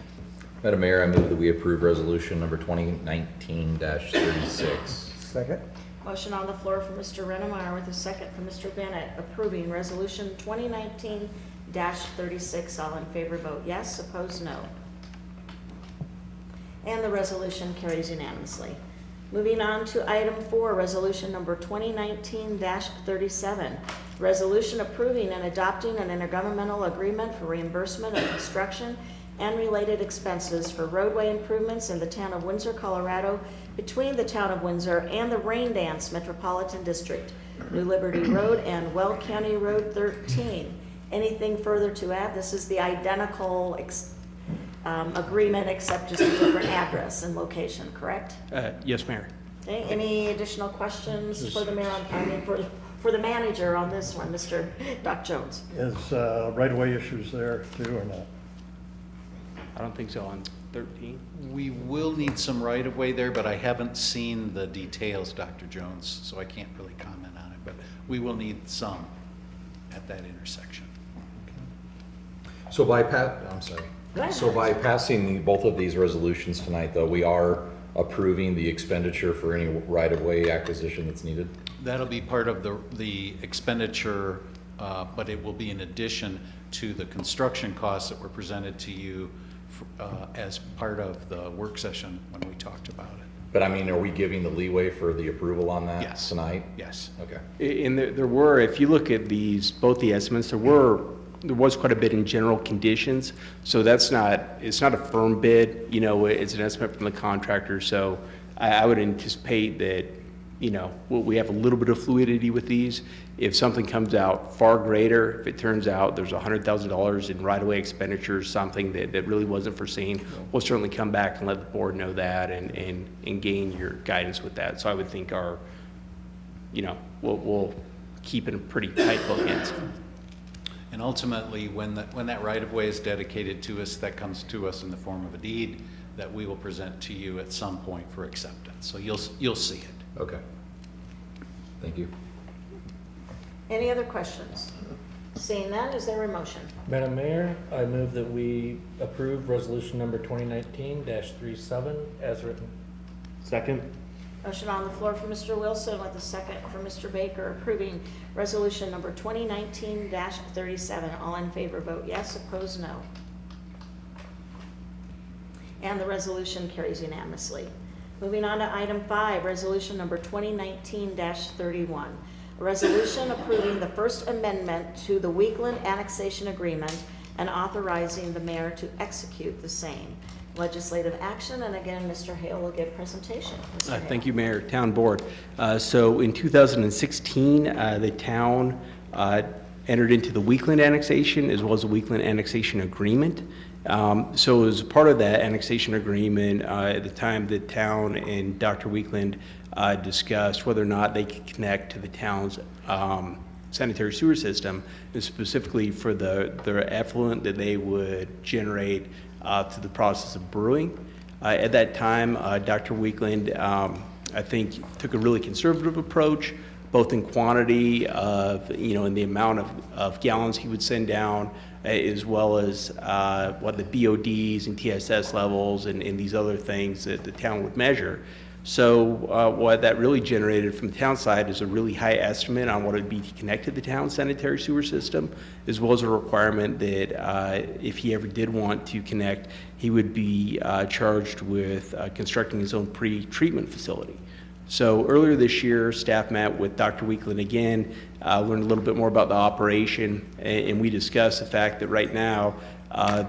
Madam Mayor, I move that we approve resolution number 2019-36. Second? Motion on the floor for Mr. Rennemeyer with a second for Mr. Bennett, approving resolution 2019-36. All in favor vote yes, opposed no. And the resolution carries unanimously. Moving on to item 4, resolution number 2019-37. Resolution approving and adopting an intergovernmental agreement for reimbursement of construction and related expenses for roadway improvements in the town of Windsor, Colorado, between the town of Windsor and the Rain Dance Metropolitan District, New Liberty Road and Well County Road 13. Anything further to add? This is the identical agreement except just a different address and location, correct? Yes, Mayor. Okay, any additional questions for the mayor, for the manager on this one, Mr. Doc Jones? Is right-of-way issues there too or not? I don't think so on 13. We will need some right-of-way there, but I haven't seen the details, Dr. Jones, so I can't really comment on it, but we will need some at that intersection. So by passing both of these resolutions tonight, though, we are approving the expenditure for any right-of-way acquisition that's needed? That'll be part of the expenditure, but it will be in addition to the construction costs that were presented to you as part of the work session when we talked about it. But I mean, are we giving the leeway for the approval on that Yes. tonight? Yes. Okay. And there were, if you look at these, both the estimates, there was quite a bit in general conditions. So it's not a firm bid, it's an estimate from the contractor. So I would anticipate that, we have a little bit of fluidity with these. If something comes out far greater, if it turns out there's $100,000 in right-of-way expenditures, something that really wasn't foreseen, we'll certainly come back and let the board know that and gain your guidance with that. So I would think we'll keep it in pretty tight bookends. And ultimately, when that right-of-way is dedicated to us, that comes to us in the form of a deed that we will present to you at some point for acceptance. So you'll see it. Okay. Thank you. Any other questions? Seeing none, is there a motion? Madam Mayor, I move that we approve resolution number 2019-37 as written. Second? Motion on the floor for Mr. Wilson with a second for Mr. Baker, approving resolution number 2019-37. All in favor vote yes, opposed no. And the resolution carries unanimously. Moving on to item 5, resolution number 2019-31. A resolution approving the first amendment to the Weekland Annexation Agreement and authorizing the mayor to execute the same. Legislative action, and again, Mr. Hale will give presentation. Mr. Hale. Thank you, Mayor, Town Board. So in 2016, the town entered into the Weekland annexation as well as the Weekland annexation agreement. So as part of that annexation agreement, at the time the town and Dr. Weekland discussed whether or not they could connect to the town's sanitary sewer system, and specifically for the effluent that they would generate through the process of brewing. At that time, Dr. Weekland, I think, took a really conservative approach, both in quantity of, in the amount of gallons he would send down, as well as what the BODs and TSS levels and these other things that the town would measure. So what that really generated from the town side is a really high estimate on what it would be to connect to the town's sanitary sewer system, as well as a requirement that if he ever did want to connect, he would be charged with constructing his own pre-treatment facility. So earlier this year, staff met with Dr. Weekland again, learned a little bit more about the operation, and we discussed the fact that right now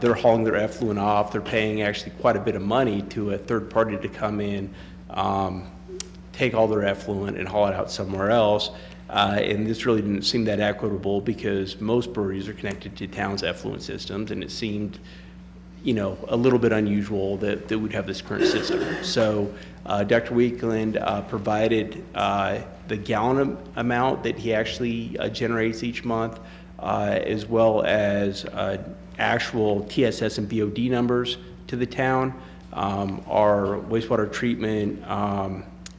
they're hauling their effluent off. They're paying actually quite a bit of money to a third party to come in, take all their effluent and haul it out somewhere else. And this really didn't seem that equitable because most breweries are connected to town's effluent systems, and it seemed a little bit unusual that we'd have this current system. So Dr. Weekland provided the gallon amount that he actually generates each month, as well as actual TSS and BOD numbers to the town. Our wastewater treatment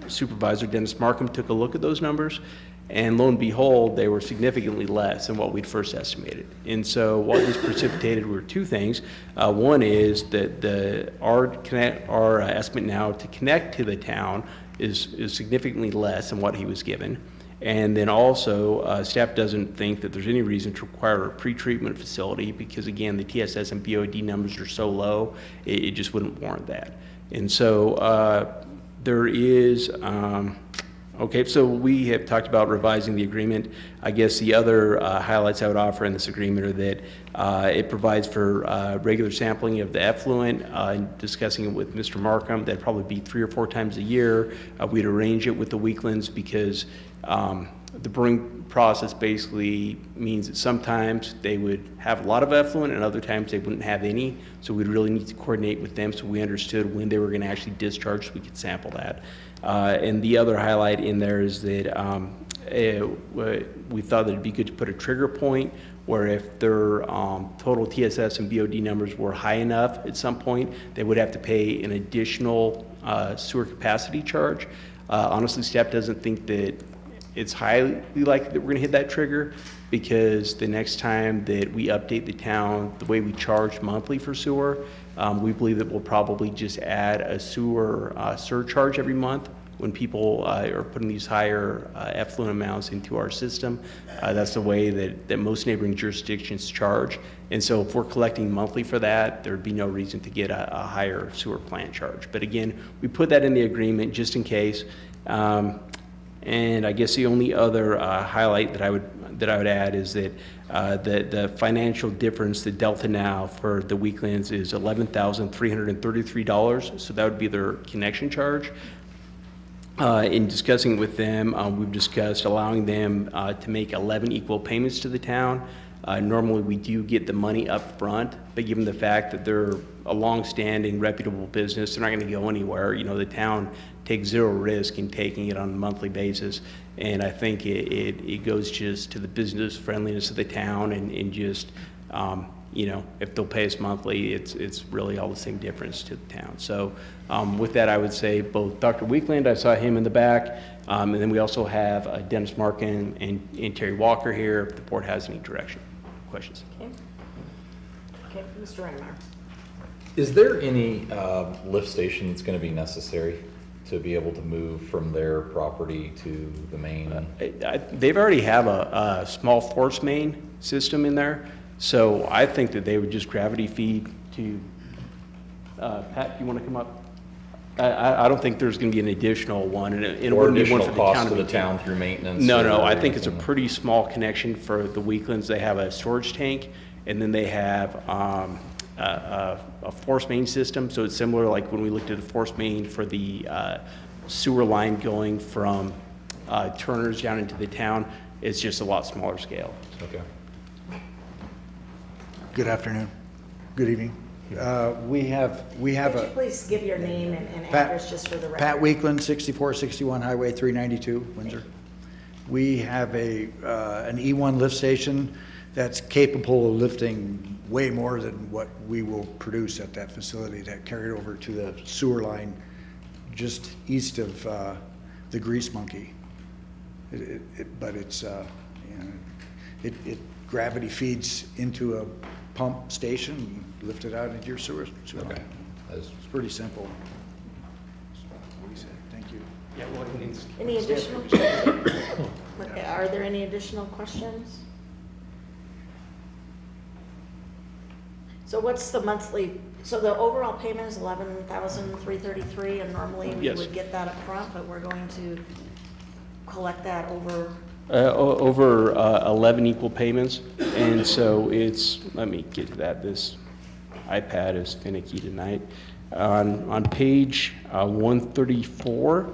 supervisor, Dennis Markham, took a look at those numbers, and lo and behold, they were significantly less than what we'd first estimated. And so what this precipitated were two things. One is that our estimate now to connect to the town is significantly less than what he was given. And then also, staff doesn't think that there's any reason to require a pre-treatment facility because, again, the TSS and BOD numbers are so low, it just wouldn't warrant that. And so there is... Okay, so we have talked about revising the agreement. I guess the other highlights I would offer in this agreement are that it provides for regular sampling of the effluent, discussing it with Mr. Markham. That'd probably be 3 or 4 times a year. We'd arrange it with the Weeklands because the brewing process basically means that sometimes they would have a lot of effluent and other times they wouldn't have any. So we'd really need to coordinate with them so we understood when they were going to actually discharge so we could sample that. And the other highlight in there is that we thought that it'd be good to put a trigger point where if their total TSS and BOD numbers were high enough at some point, they would have to pay an additional sewer capacity charge. Honestly, staff doesn't think that it's highly likely that we're going to hit that trigger because the next time that we update the town, the way we charge monthly for sewer, we believe that we'll probably just add a sewer surcharge every month when people are putting these higher effluent amounts into our system. That's the way that most neighboring jurisdictions charge. And so if we're collecting monthly for that, there'd be no reason to get a higher sewer plant charge. But again, we put that in the agreement just in case. And I guess the only other highlight that I would add is that the financial difference, the delta now for the Weeklands is $11,333. So that would be their connection charge. In discussing with them, we've discussed allowing them to make 11 equal payments to the town. Normally we do get the money up front, but given the fact that they're a long-standing, reputable business, they're not going to go anywhere. The town takes zero risk in taking it on a monthly basis, and I think it goes just to the business friendliness of the town and just, if they'll pay us monthly, it's really all the same difference to the town. So with that, I would say both Dr. Weekland, I saw him in the back, and then we also have Dennis Markham and Terry Walker here if the board has any questions. Okay, Mr. Reiner. Is there any lift station that's going to be necessary to be able to move from their property to the main? They've already have a small force main system in there, so I think that they would just gravity feed to, Pat, do you want to come up? I don't think there's going to be an additional one, and it wouldn't be one for the town. Cost to the town through maintenance? No, I think it's a pretty small connection for the Weeklands. They have a storage tank, and then they have a force main system. So it's similar like when we looked at the force main for the sewer line going from Turner's down into the town. It's just a lot smaller scale. Okay. Good afternoon. Good evening. We have Could you a please give your name and Pat- address just for the record? Pat Weekland, 6461 Highway 392, Windsor. We have an E1 lift station that's capable of lifting way more than what we will produce at that facility, that carried over to the sewer line just east of the Grease Monkey. But it's, it gravity feeds into a pump station, and lift it out into your sewer line. It's pretty simple. What do you say? Thank you. Yeah, well, Any additional? Okay, are there any additional questions? So what's the monthly, so the overall payment is $11,333, and normally we Yes. would get that up front, but we're going to collect that over, Over 11 equal payments, and so it's, let me get to that, this iPad is finicky tonight. On page 134,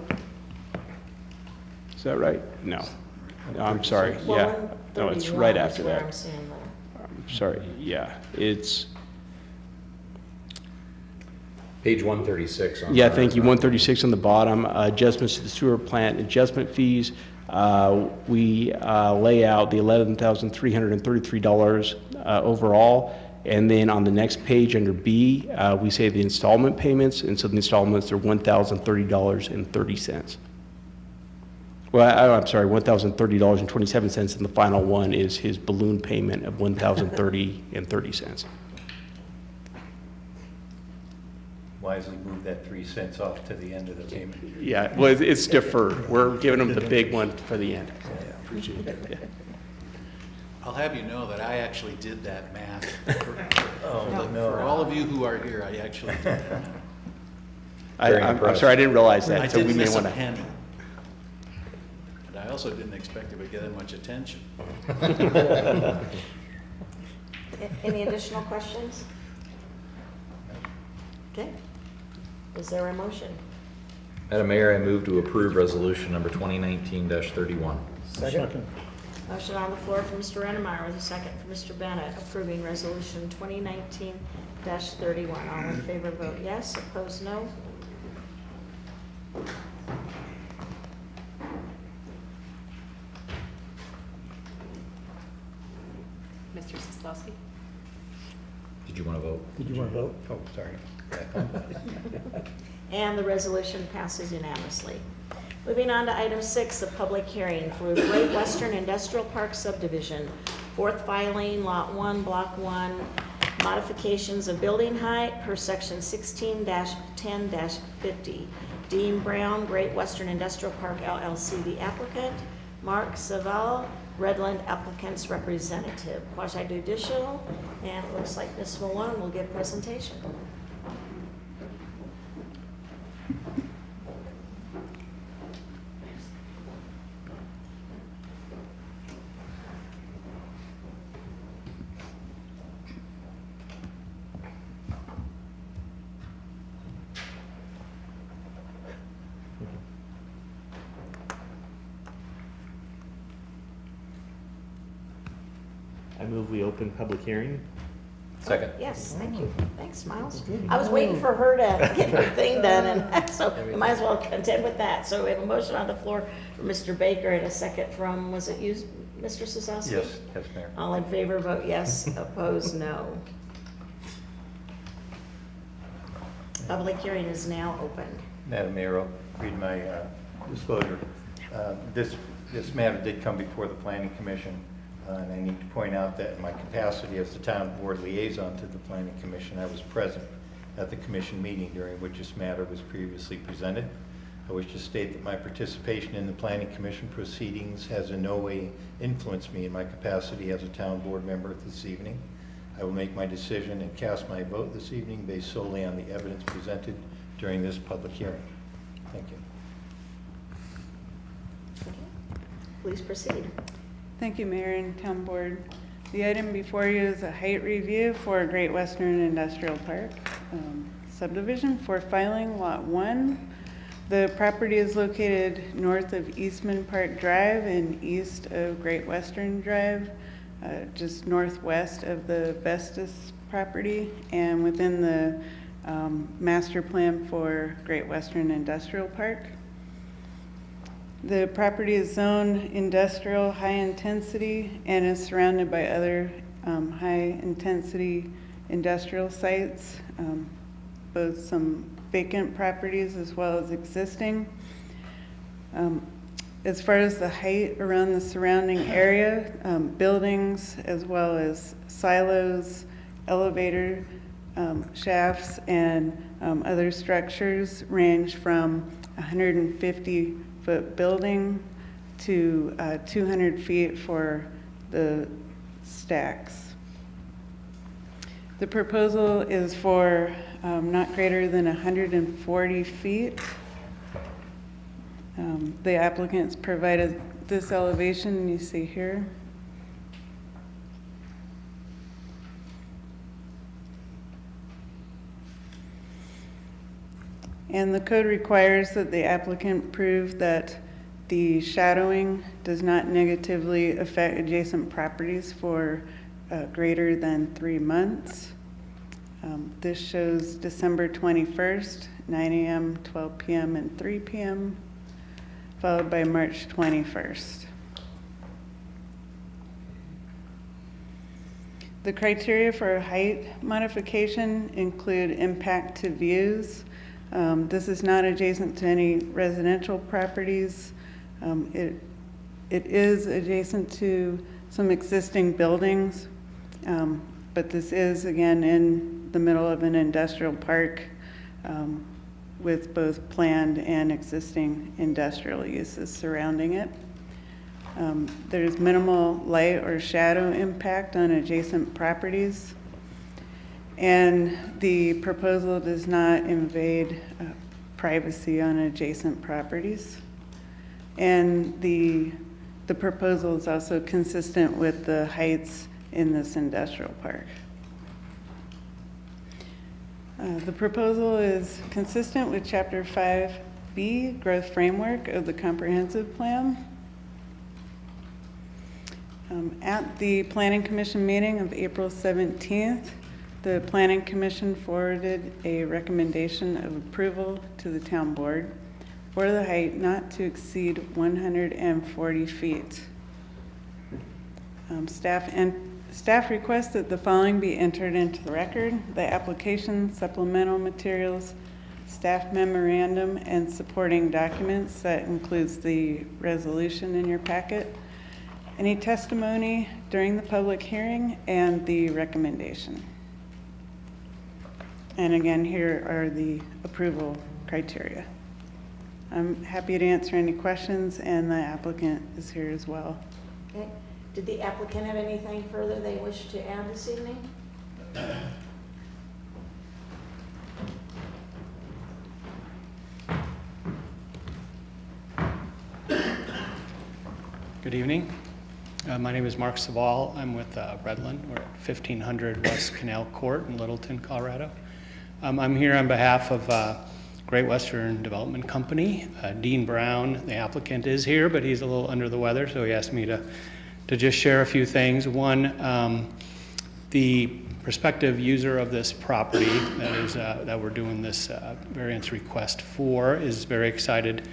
is that right? No, I'm sorry, well, yeah. No, it's right 131 is after where that. I'm seeing the. I'm sorry, yeah, it's, Page 136 on. yeah, thank you, 136 on the bottom, adjustments to the sewer plant adjustment fees. We lay out the $11,333 overall, and then on the next page under B, we say the installment payments, and so the installments are $1,030.30. Well, I'm sorry, $1,030.27, and the final one is his balloon payment of $1,030.30. Wisely move that 3 cents off to the end of the payment. Yeah, well, it's deferred. We're giving them the big one for the end. Appreciate it. Yeah. I'll have you know that I actually did that math. Oh, For all of you who are here, I actually did that math. I'm sorry, I didn't realize I that, so we didn't may miss want a to. penny. And I also didn't expect it would get that much attention. Any additional questions? Okay. Is there a motion? Madam Mayor, I move to approve resolution number 2019-31. Second. Motion on the floor from Mr. Rennemeyer with a second from Mr. Bennett, approving resolution 2019-31. All in favor vote yes, opposed no. Mr. Soslowski? Did you want to vote? Did you want to vote? Oh, sorry. And the resolution passes unanimously. Moving on to item 6, the public hearing for Great Western Industrial Park subdivision, fourth filing, Lot 1, Block 1, modifications of building height per section 16-10-50. Dean Brown, Great Western Industrial Park LLC, the applicant. Mark Savell, Redland applicant's representative. Quasi judicial, and it looks like Ms. Malone will give presentation. I move we open public hearing. Second. Yes, thank you. Thanks, Miles. I was waiting for her to get her thing done, and so we might as well contend with that. So we have a motion on the floor from Mr. Baker and a second from, was it you, Mr. Sosowski? Yes, yes, Mayor. All in favor, vote yes. Opposed, no. Public hearing is now open. Madam Mayor, I'll read my disclosure. This matter did come before the Planning Commission, and I need to point out that in my capacity as the town board liaison to the Planning Commission, I was present at the commission meeting during which this matter was previously presented. I wish to state that my participation in the Planning Commission proceedings has in no way influenced me in my capacity as a town board member this evening. I will make my decision and cast my vote this evening based solely on the evidence presented during this public hearing. Thank you. Please proceed. Thank you, Mayor and Town Board. The item before you is a height review for Great Western Industrial Park subdivision for filing Lot 1. The property is located north of Eastman Park Drive and east of Great Western Drive. just northwest of the Vestas property and within the master plan for Great Western Industrial Park. The property is zoned industrial high intensity and is surrounded by other high intensity industrial sites, both some vacant properties as well as existing. As far as the height around the surrounding area, buildings as well as silos, elevator shafts, and other structures range from 150-foot building to 200 feet for the stacks. The proposal is for not greater than 140 feet. The applicants provided this elevation you see here. And the code requires that the applicant prove that the shadowing does not negatively affect adjacent properties for greater than 3 months. This shows December 21st, 9 a.m., 12 p.m., and 3 p.m., followed by March 21st. The criteria for height modification include impact to views. This is not adjacent to any residential properties. It is adjacent to some existing buildings, but this is, again, in the middle of an industrial park with both planned and existing industrial uses surrounding it. There's minimal light or shadow impact on adjacent properties. And the proposal does not invade privacy on adjacent properties. And the proposal is also consistent with the heights in this industrial park. The proposal is consistent with Chapter 5B, Growth Framework of the Comprehensive Plan. At the Planning Commission meeting of April 17th, the Planning Commission forwarded a recommendation of approval to the town board for the height not to exceed 140 feet. Staff requests that the following be entered into the record: the application, supplemental materials, staff memorandum, and supporting documents. That includes the resolution in your packet, any testimony during the public hearing, and the recommendation. And again, here are the approval criteria. I'm happy to answer any questions, and the applicant is here as well. Okay. Did the applicant have anything further they wish to add this evening? Good evening. My name is Mark Saval. I'm with Redland. We're at 1500 West Canal Court in Littleton, Colorado. I'm here on behalf of Great Western Development Company. Dean Brown, the applicant, is here, but he's a little under the weather, so he asked me to just share a few things. One, the prospective user of this property that we're doing this variance request for is very excited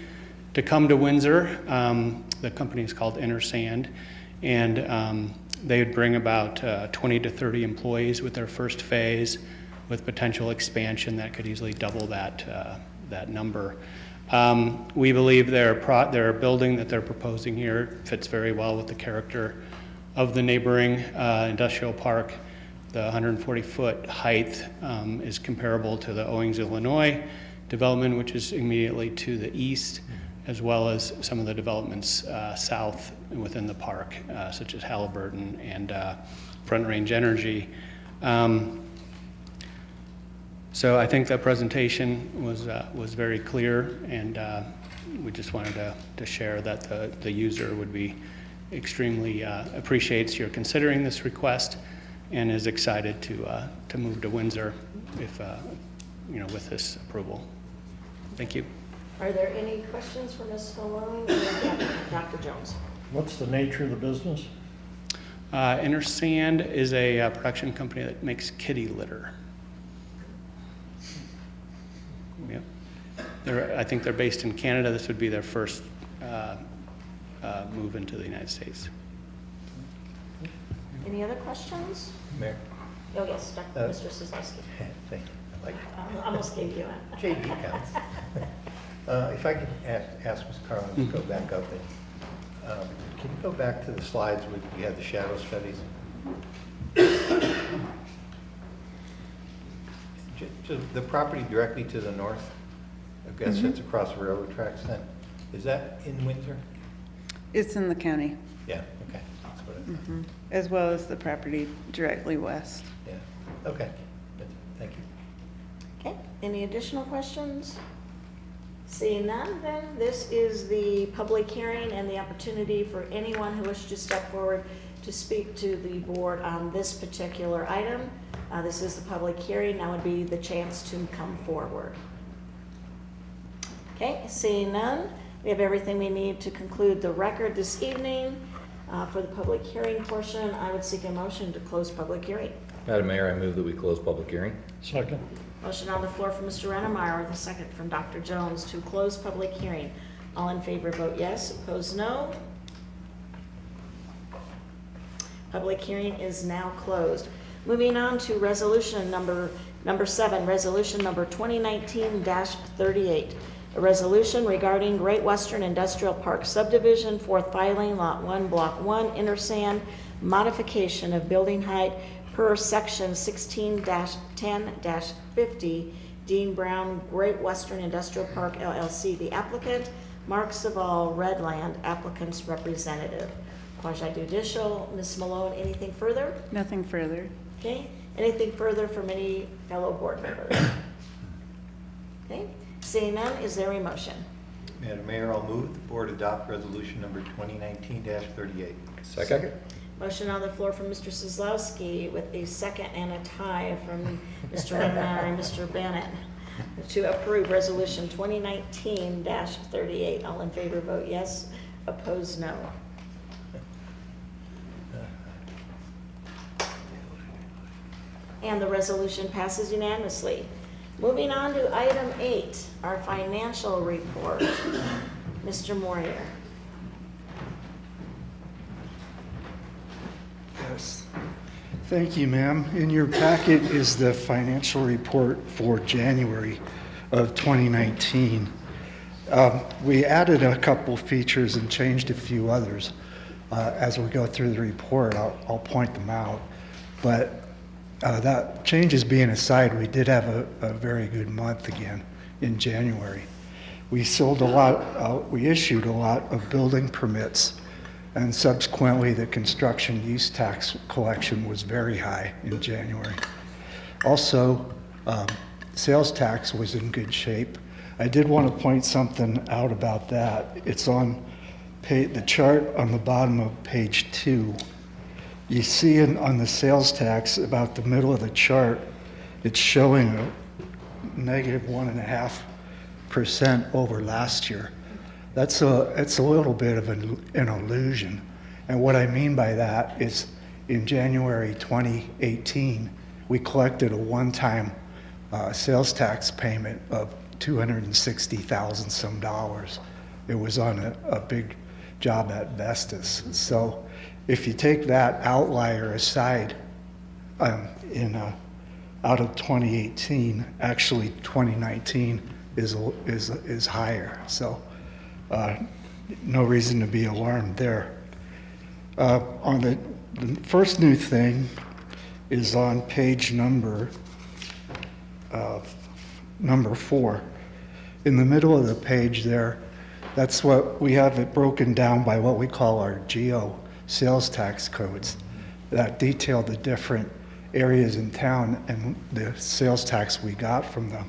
to come to Windsor. The company is called Intersand, and they would bring about 20 to 30 employees with their first phase, with potential expansion that could easily double that number. We believe their building that they're proposing here fits very well with the character of the neighboring industrial park. The 140-foot height is comparable to the Owings, Illinois development, which is immediately to the east, as well as some of the developments south within the park, such as Halliburton and Front Range Energy. So I think that presentation was very clear, and we just wanted to share that the user would be extremely appreciates your considering this request and is excited to move to Windsor if with this approval. Thank you. Are there any questions for Ms. Malone or Dr. Jones? What's the nature of the business? Intersand is a production company that makes kitty litter. Yep. I think they're based in Canada. This would be their first move into the United States. Any other questions? Mayor? Oh, yes, Mr. Sislowski. Thank you. I almost gave you a... JD counts. If I could ask Ms. Carlin to go back up, and, can you go back to the slides where we had the shadow studies? The property directly to the north, I guess it's across the railroad tracks then, is that in Windsor? It's in the county, Yeah, okay, that's what I thought. as well as the property directly west. Yeah, okay, thank you. Okay, any additional questions? Seeing none, then, this is the public hearing and the opportunity for anyone who wishes to step forward to speak to the board on this particular item. This is the public hearing. Now would be the chance to come forward. Okay, seeing none, we have everything we need to conclude the record this evening. For the public hearing portion, I would seek a motion to close public hearing. Madam Mayor, I move that we close public hearing. Second. Motion on the floor from Mr. Rennemeyer with a second from Dr. Jones to close public hearing. All in favor vote yes, opposed no. Public hearing is now closed. Moving on to resolution number 7, resolution number 2019-38. A resolution regarding Great Western Industrial Park subdivision, fourth filing, lot 1, block 1, Intersand, modification of building height per section 16-10-50, Dean Brown, Great Western Industrial Park LLC. The applicant, Mark Saval, Redland, applicant's representative. Quasi judicial, Ms. Malone, anything further? Nothing further. Okay, anything further from any fellow board members? Okay, seeing none, is there a motion? Madam Mayor, I'll move the board adopt resolution number 2019-38. Second. Motion on the floor from Mr. Sislowski with a second and a tie from Mr. Renner and Mr. Bennett to approve resolution 2019-38. All in favor vote yes, opposed no. And the resolution passes unanimously. Moving on to item 8, our financial report. Mr. Moyer. Yes. Thank you, ma'am. In your packet is the financial report for January of 2019. We added a couple features and changed a few others. As we go through the report, I'll point them out. But that changes being aside, we did have a very good month again in January. We sold a lot, we issued a lot of building permits, and subsequently the construction use tax collection was very high in January. Also, sales tax was in good shape. I did want to point something out about that. It's on the chart on the bottom of page 2. You see on the sales tax, about the middle of the chart, it's showing a negative 1.5% over last year. It's a little bit of an illusion. And what I mean by that is in January 2018, we collected a one-time sales tax payment of $260,000 some dollars. It was on a big job at Vestas. So if you take that outlier aside, out of 2018, actually 2019 is higher. So no reason to be alarmed there. On the first new thing is on page number 4. In the middle of the page there, that's what we have it broken down by what we call our geo sales tax codes that detail the different areas in town and the sales tax we got from them.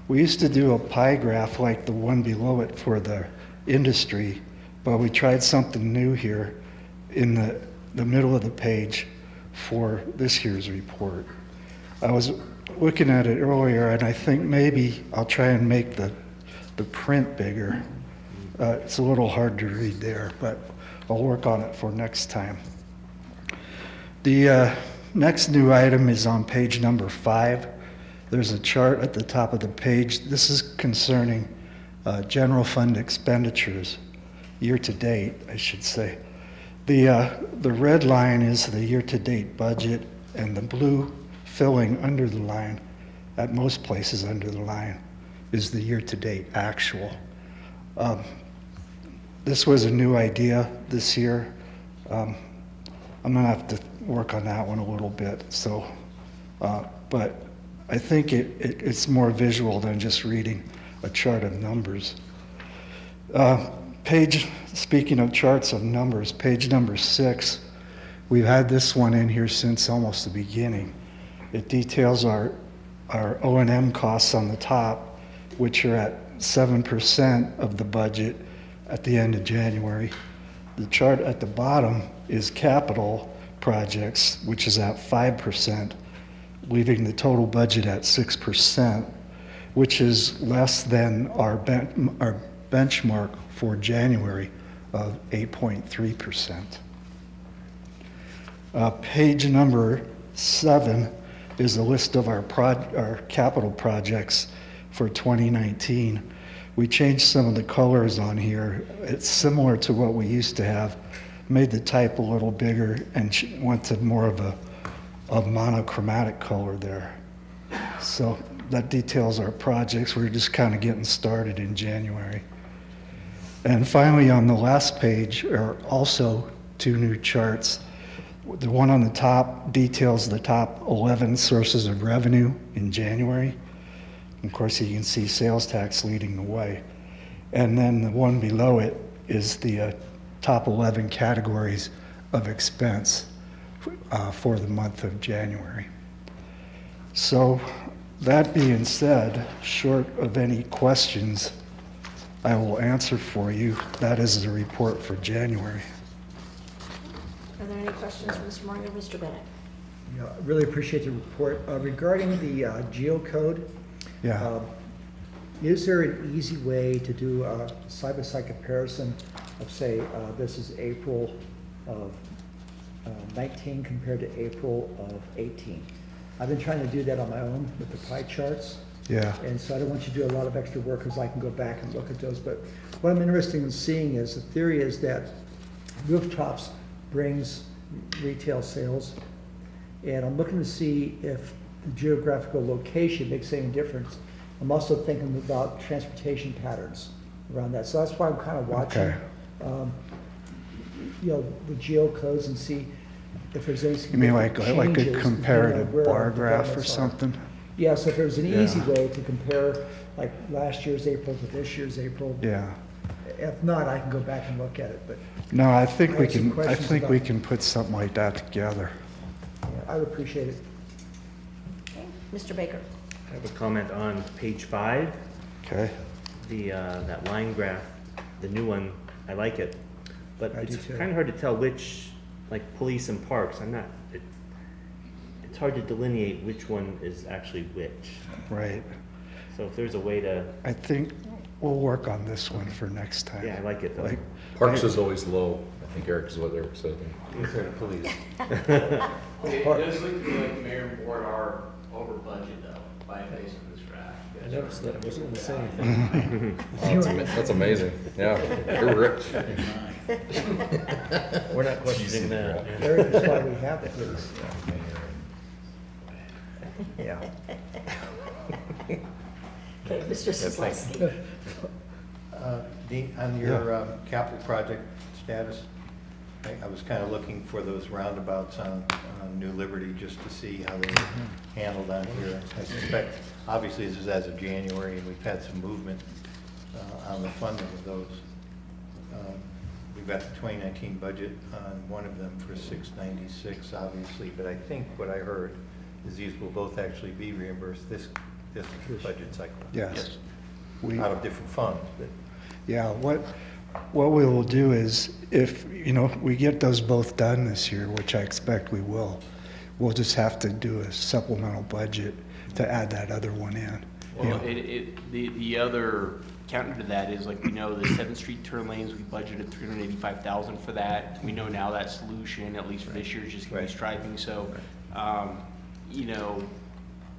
We used to do a pie graph like the one below it for the industry, but we tried something new here in the middle of the page for this year's report. I was looking at it earlier, and I think maybe I'll try and make the print bigger. It's a little hard to read there, but I'll work on it for next time. The next new item is on page number 5. There's a chart at the top of the page. This is concerning general fund expenditures, year-to-date, I should say. The red line is the year-to-date budget, and the blue filling under the line, at most places under the line, is the year-to-date actual. This was a new idea this year. I'm gonna have to work on that one a little bit, so, but I think it's more visual than just reading a chart of numbers. Speaking of charts of numbers, page number 6, we've had this one in here since almost the beginning. It details our O&M costs on the top, which are at 7% of the budget at the end of January. The chart at the bottom is capital projects, which is at 5%, leaving the total budget at 6%, which is less than our benchmark for January of 8.3%. Page number 7 is a list of our capital projects for 2019. We changed some of the colors on here. It's similar to what we used to have, made the type a little bigger and went to more of a monochromatic color there. So that details our projects. We're just kind of getting started in January. And finally, on the last page are also 2 new charts. The one on the top details the top 11 sources of revenue in January. Of course, you can see sales tax leading the way. And then the one below it is the top 11 categories of expense for the month of January. So that being said, short of any questions, I will answer for you. That is the report for January. Are there any questions for Mr. Moore or Mr. Bennett? Yeah, I really appreciate the report. Regarding the geocode, Yeah. Is there an easy way to do a side-by-side comparison of, say, this is April of 19 compared to April of 18? I've been trying to do that on my own with the pie charts. Yeah. And so I don't want you to do a lot of extra work because I can go back and look at those. But what I'm interested in seeing is, the theory is that rooftops brings retail sales. And I'm looking to see if the geographical location makes any difference. I'm also thinking about transportation patterns around that. So that's why I'm kind of watching, Okay. The geocodes and see if there's any You mean like significant a changes, comparative where bar our graph or developments are. something? Yeah, so if there's an easy Yeah. way to compare, like last year's April to this year's April. Yeah. If not, I can go back and look at it, but No, I think I we have some can, I questions think about- we can put something like that together. yeah, I would appreciate it. Okay, Mr. Baker. I have a comment on page 5. Okay. That line graph, the new one, I like it. But I it's do too. kind of hard to tell which, like police and parks, it's hard to delineate which one is actually which. Right. So if there's a way to, I think we'll work on this one for next time. yeah, I like it though. Like, Parks is always low, I think, Eric, is what they were saying. These are the police. It does look to me like the mayor and board are over budget though, by basing this graph. I noticed that, I wasn't gonna say anything. That's amazing, yeah, you're rich. We're not questioning that. yeah. Eric, that's why we have it, please. Yeah. Okay, Mr. Sislowski. Dean, on your capital project status, I was kind of looking for those roundabouts on New Liberty just to see how they were handled on here. I suspect, obviously, this is as of January, and we've had some movement on the funding of those. We've got the 2019 budget on one of them for $696, obviously, but I think what I heard is these will both actually be reimbursed this budget cycle. Yes. Out of different funds, but. Yeah, what we will do is, if, we get those both done this year, which I expect we will, we'll just have to do a supplemental budget to add that other one in. Well, the other counter to that is, like, we know the 7th Street turn lanes, we budgeted $385,000 for that. We know now that solution, at least for this year, is just gonna be striping, so, you know,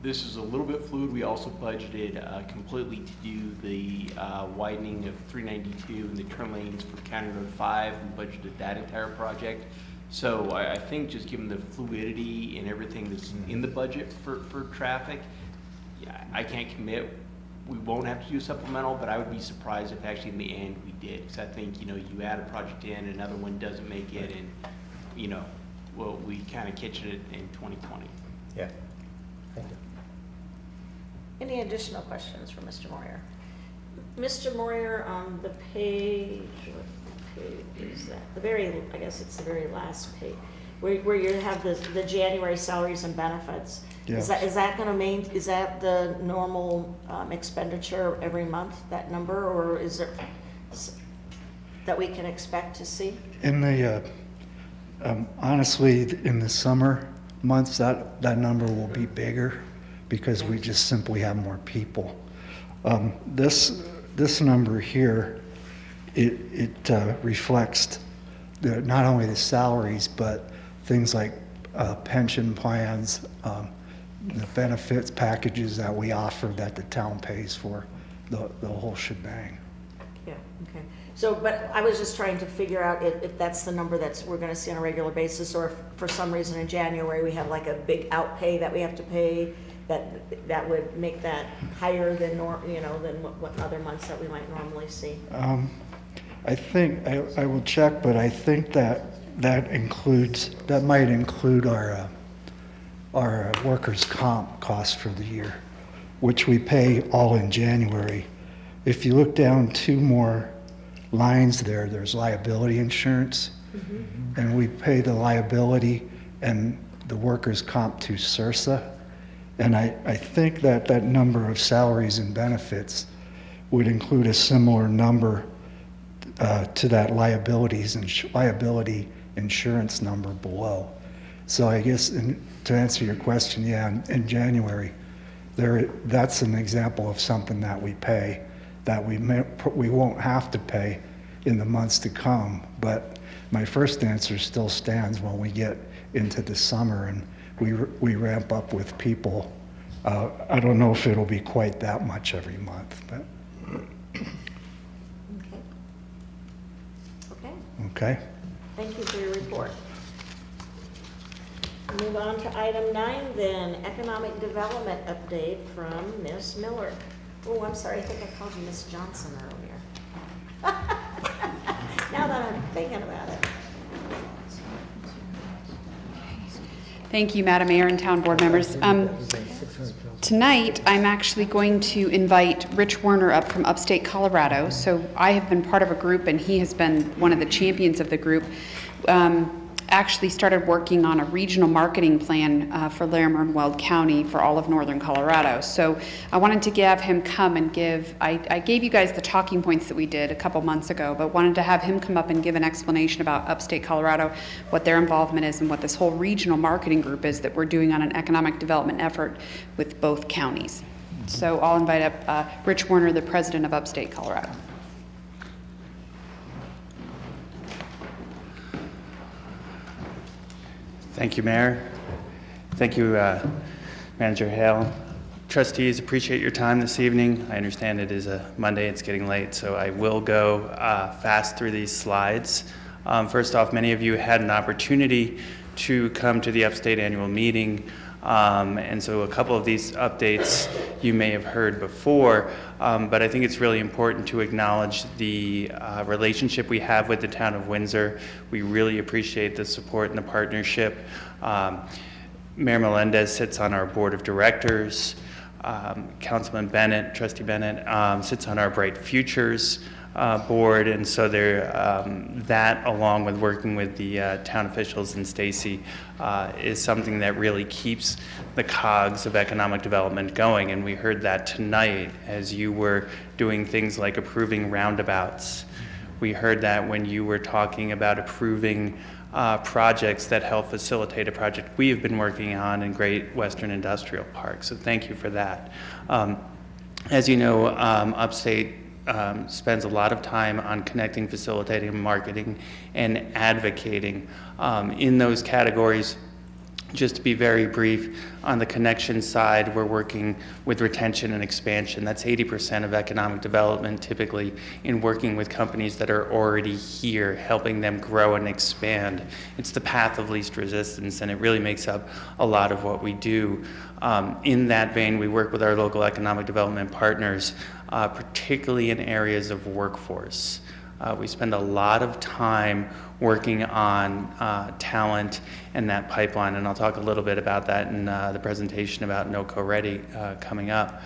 this is a little bit fluid. We also budgeted completely to do the widening of 392 and the turn lanes for County Road 5. We budgeted that entire project. So I think just given the fluidity and everything that's in the budget for traffic, yeah, I can't commit. We won't have to do supplemental, but I would be surprised if actually in the end we did. Because I think, you know, you add a project in, another one doesn't make it, and, you know, well, we kind of catch it in 2020. Yeah. Thank you. Any additional questions for Mr. Moyer? Mr. Moyer, on the page, what page is that? I guess it's the very last page, where you have the January salaries and benefits. Yes. Is that is that the normal expenditure every month, that number, or is there that we can expect to see? In the, honestly, in the summer months, that number will be bigger because we just simply have more people. This number here, it reflects not only the salaries, but things like pension plans, the benefits packages that we offer that the town pays for, the whole shebang. Yeah, okay. So, but I was just trying to figure out if that's the number we're gonna see on a regular basis, or if for some reason in January we have like a big outpay that we have to pay, that would make that higher than than what other months that we might normally see. I think, I will check, but I think that might include our workers' comp costs for the year, which we pay all in January. If you look down 2 more lines there's liability insurance, and we pay the liability and the workers' comp to CIRSA. And I think that number of salaries and benefits would include a similar number to that liability insurance number below. So I guess to answer your question, yeah, in January, that's an example of something that we pay that we won't have to pay in the months to come. But my first answer still stands when we get into the summer and we ramp up with people. I don't know if it'll be quite that much every month, but. Okay. Thank you for your report. Move on to item 9 then, economic development update from Ms. Miller. Oh, I'm sorry, I think I called you Ms. Johnson earlier. Now that I'm thinking about it. Thank you, Madam Mayor and Town Board members. Tonight, I'm actually going to invite Rich Werner up from upstate Colorado. So I have been part of a group, and he has been one of the champions of the group. Actually started working on a regional marketing plan for Larimer and Weld County for all of northern Colorado. So I wanted to have him come and I gave you guys the talking points that we did a couple months ago, but wanted to have him come up and give an explanation about upstate Colorado, what their involvement is, and what this whole regional marketing group is that we're doing on an economic development effort with both counties. So I'll invite up Rich Werner, the president of upstate Colorado. Thank you, Mayor. Thank you, Manager Hale. Trustees, appreciate your time this evening. I understand it is a Monday, it's getting late, so I will go fast through these slides. First off, many of you had an opportunity to come to the Upstate Annual Meeting, and so a couple of these updates you may have heard before, but I think it's really important to acknowledge the relationship we have with the town of Windsor. We really appreciate the support and the partnership. Mayor Melendez sits on our board of directors. Councilman Bennett, Trustee Bennett, sits on our Bright Futures board, and so that, along with working with the town officials in Stacy, is something that really keeps the cogs of economic development going. And we heard that tonight as you were doing things like approving roundabouts. We heard that when you were talking about approving projects that help facilitate a project we have been working on in Great Western Industrial Park. So thank you for that. As you know, Upstate spends a lot of time on connecting, facilitating, marketing, and advocating in those categories. Just to be very brief, on the connection side, we're working with retention and expansion. That's 80% of economic development, typically in working with companies that are already here, helping them grow and expand. It's the path of least resistance, and it really makes up a lot of what we do. In that vein, we work with our local economic development partners, particularly in areas of workforce. We spend a lot of time working on talent and that pipeline, and I'll talk a little bit about that in the presentation about NOCO Ready coming up.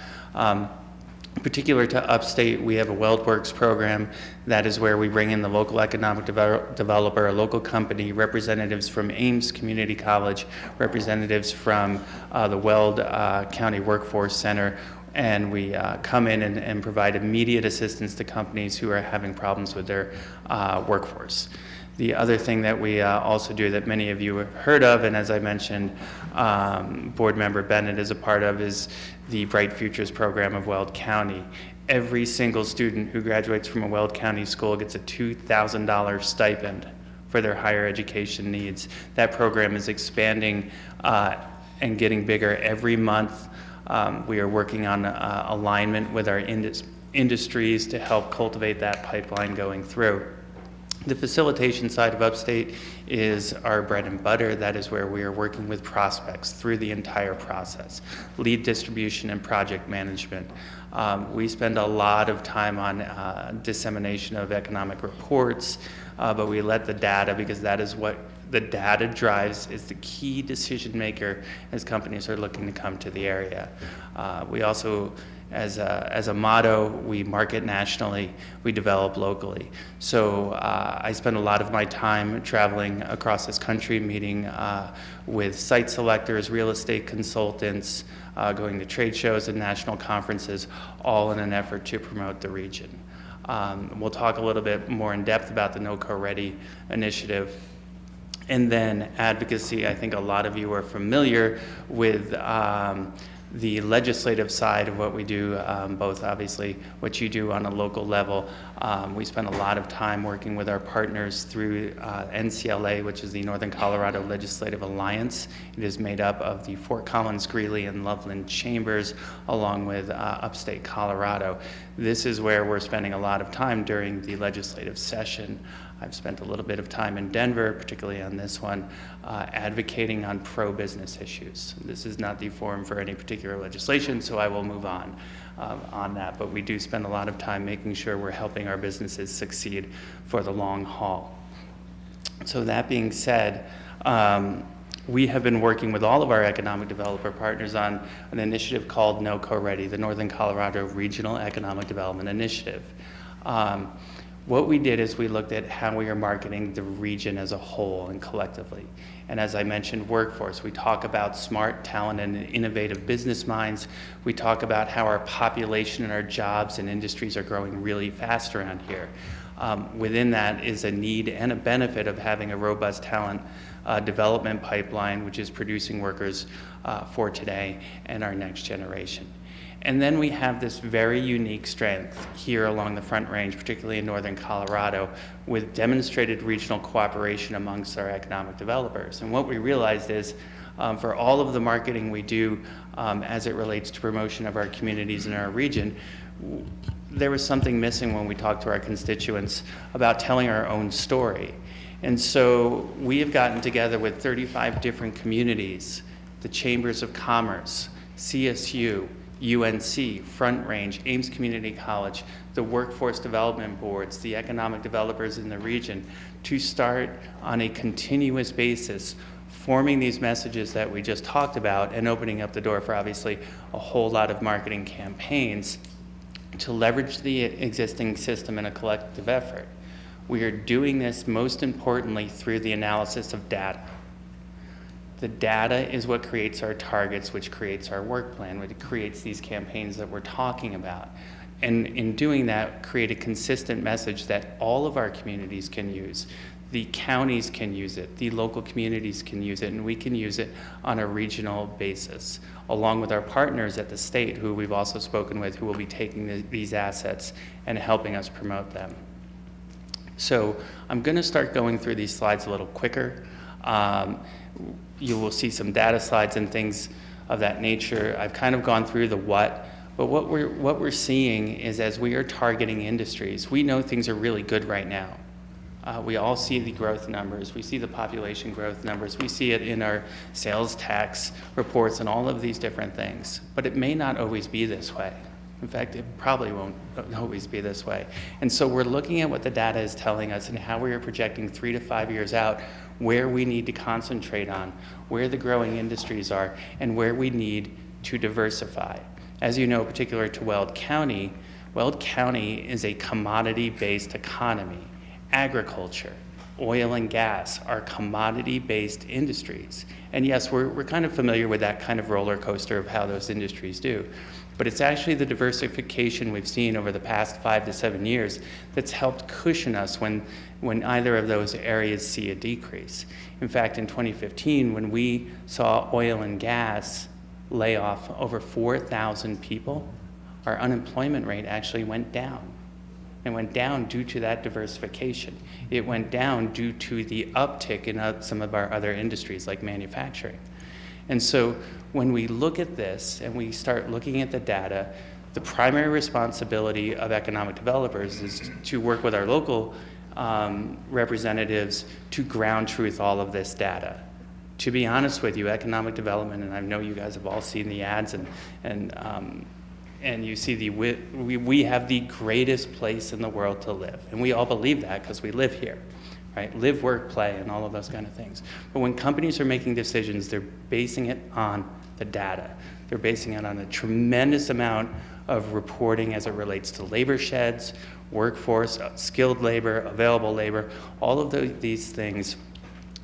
Particular to Upstate, we have a WeldWorks program. That is where we bring in the local economic developer, a local company, representatives from Ames Community College, representatives from the Weld County Workforce Center, and we come in and provide immediate assistance to companies who are having problems with their workforce. The other thing that we also do that many of you have heard of, and as I mentioned, Board Member Bennett is a part of, is the Bright Futures program of Weld County. Every single student who graduates from a Weld County school gets a $2,000 stipend for their higher education needs. That program is expanding and getting bigger every month. We are working on alignment with our industries to help cultivate that pipeline going through. The facilitation side of Upstate is our bread and butter. That is where we are working with prospects through the entire process, lead distribution and project management. We spend a lot of time on dissemination of economic reports, but we let the data, because that is what the data drives, is the key decision maker as companies are looking to come to the area. We also, as a motto, we market nationally, we develop locally. So I spend a lot of my time traveling across this country, meeting with site selectors, real estate consultants, going to trade shows and national conferences, all in an effort to promote the region. We'll talk a little bit more in depth about the NOCO Ready initiative. And then advocacy. I think a lot of you are familiar with the legislative side of what we do, both obviously what you do on a local level. We spend a lot of time working with our partners through NCLA, which is the Northern Colorado Legislative Alliance. It is made up of the Fort Collins, Greeley, and Loveland chambers, along with Upstate Colorado. This is where we're spending a lot of time during the legislative session. I've spent a little bit of time in Denver, particularly on this one, advocating on pro-business issues. This is not the forum for any particular legislation, so I will move on that. But we do spend a lot of time making sure we're helping our businesses succeed for the long haul. So that being said, we have been working with all of our economic developer partners on an initiative called NOCO Ready, the Northern Colorado Regional Economic Development Initiative. What we did is we looked at how we are marketing the region as a whole and collectively. And as I mentioned, workforce. We talk about smart, talent, and innovative business minds. We talk about how our population and our jobs and industries are growing really fast around here. Within that is a need and a benefit of having a robust talent development pipeline, which is producing workers for today and our next generation. And then we have this very unique strength here along the Front Range, particularly in northern Colorado, with demonstrated regional cooperation amongst our economic developers. And what we realized is for all of the marketing we do as it relates to promotion of our communities in our region, there was something missing when we talked to our constituents about telling our own story. And so we have gotten together with 35 different communities, the Chambers of Commerce, CSU, UNC, Front Range, Ames Community College, the workforce development boards, the economic developers in the region, to start on a continuous basis forming these messages that we just talked about and opening up the door for obviously a whole lot of marketing campaigns to leverage the existing system in a collective effort. We are doing this most importantly through the analysis of data. The data is what creates our targets, which creates our work plan, which creates these campaigns that we're talking about. And in doing that, create a consistent message that all of our communities can use. the counties can use it, the local communities can use it, and we can use it on a regional basis, along with our partners at the state, who we've also spoken with, who will be taking these assets and helping us promote them. So I'm going to start going through these slides a little quicker. You will see some data slides and things of that nature. I've kind of gone through the what, but what we're seeing is, as we are targeting industries, we know things are really good right now. We all see the growth numbers. We see the population growth numbers. We see it in our sales tax reports and all of these different things. But it may not always be this way. In fact, it probably won't always be this way. And so we're looking at what the data is telling us and how we are projecting 3 to 5 years out, where we need to concentrate on, where the growing industries are, and where we need to diversify. As you know, particular to Weld County is a commodity-based economy. Agriculture, oil and gas are commodity-based industries. And yes, we're kind of familiar with that kind of roller coaster of how those industries do. But it's actually the diversification we've seen over the past 5 to 7 years that's helped cushion us when either of those areas see a decrease. In fact, in 2015, when we saw oil and gas lay off over 4,000 people, our unemployment rate actually went down. It went down due to that diversification. It went down due to the uptick in some of our other industries like manufacturing. And so when we look at this and we start looking at the data, the primary responsibility of economic developers is to work with our local representatives to ground truth all of this data. To be honest with you, economic development, and I know you guys have all seen the ads and you see we have the greatest place in the world to live. And we all believe that because we live here, right? Live, work, play, and all of those kind of things. But when companies are making decisions, they're basing it on the data. They're basing it on a tremendous amount of reporting as it relates to labor sheds, workforce, skilled labor, available labor, all of these things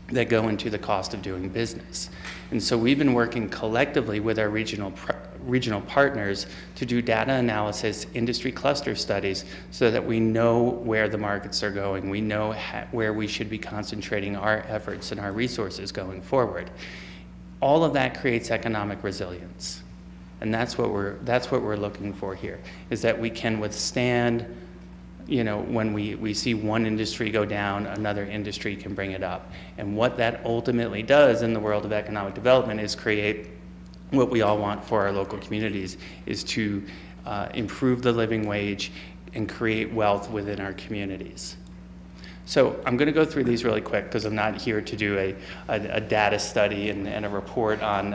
that go into the cost of doing business. And so we've been working collectively with our regional partners to do data analysis, industry cluster studies, so that we know where the markets are going. We know where we should be concentrating our efforts and our resources going forward. All of that creates economic resilience. And that's what we're looking for here, is that we can withstand, when we see one industry go down, another industry can bring it up. And what that ultimately does in the world of economic development is create what we all want for our local communities, is to improve the living wage and create wealth within our communities. So I'm going to go through these really quick because I'm not here to do a data study and a report on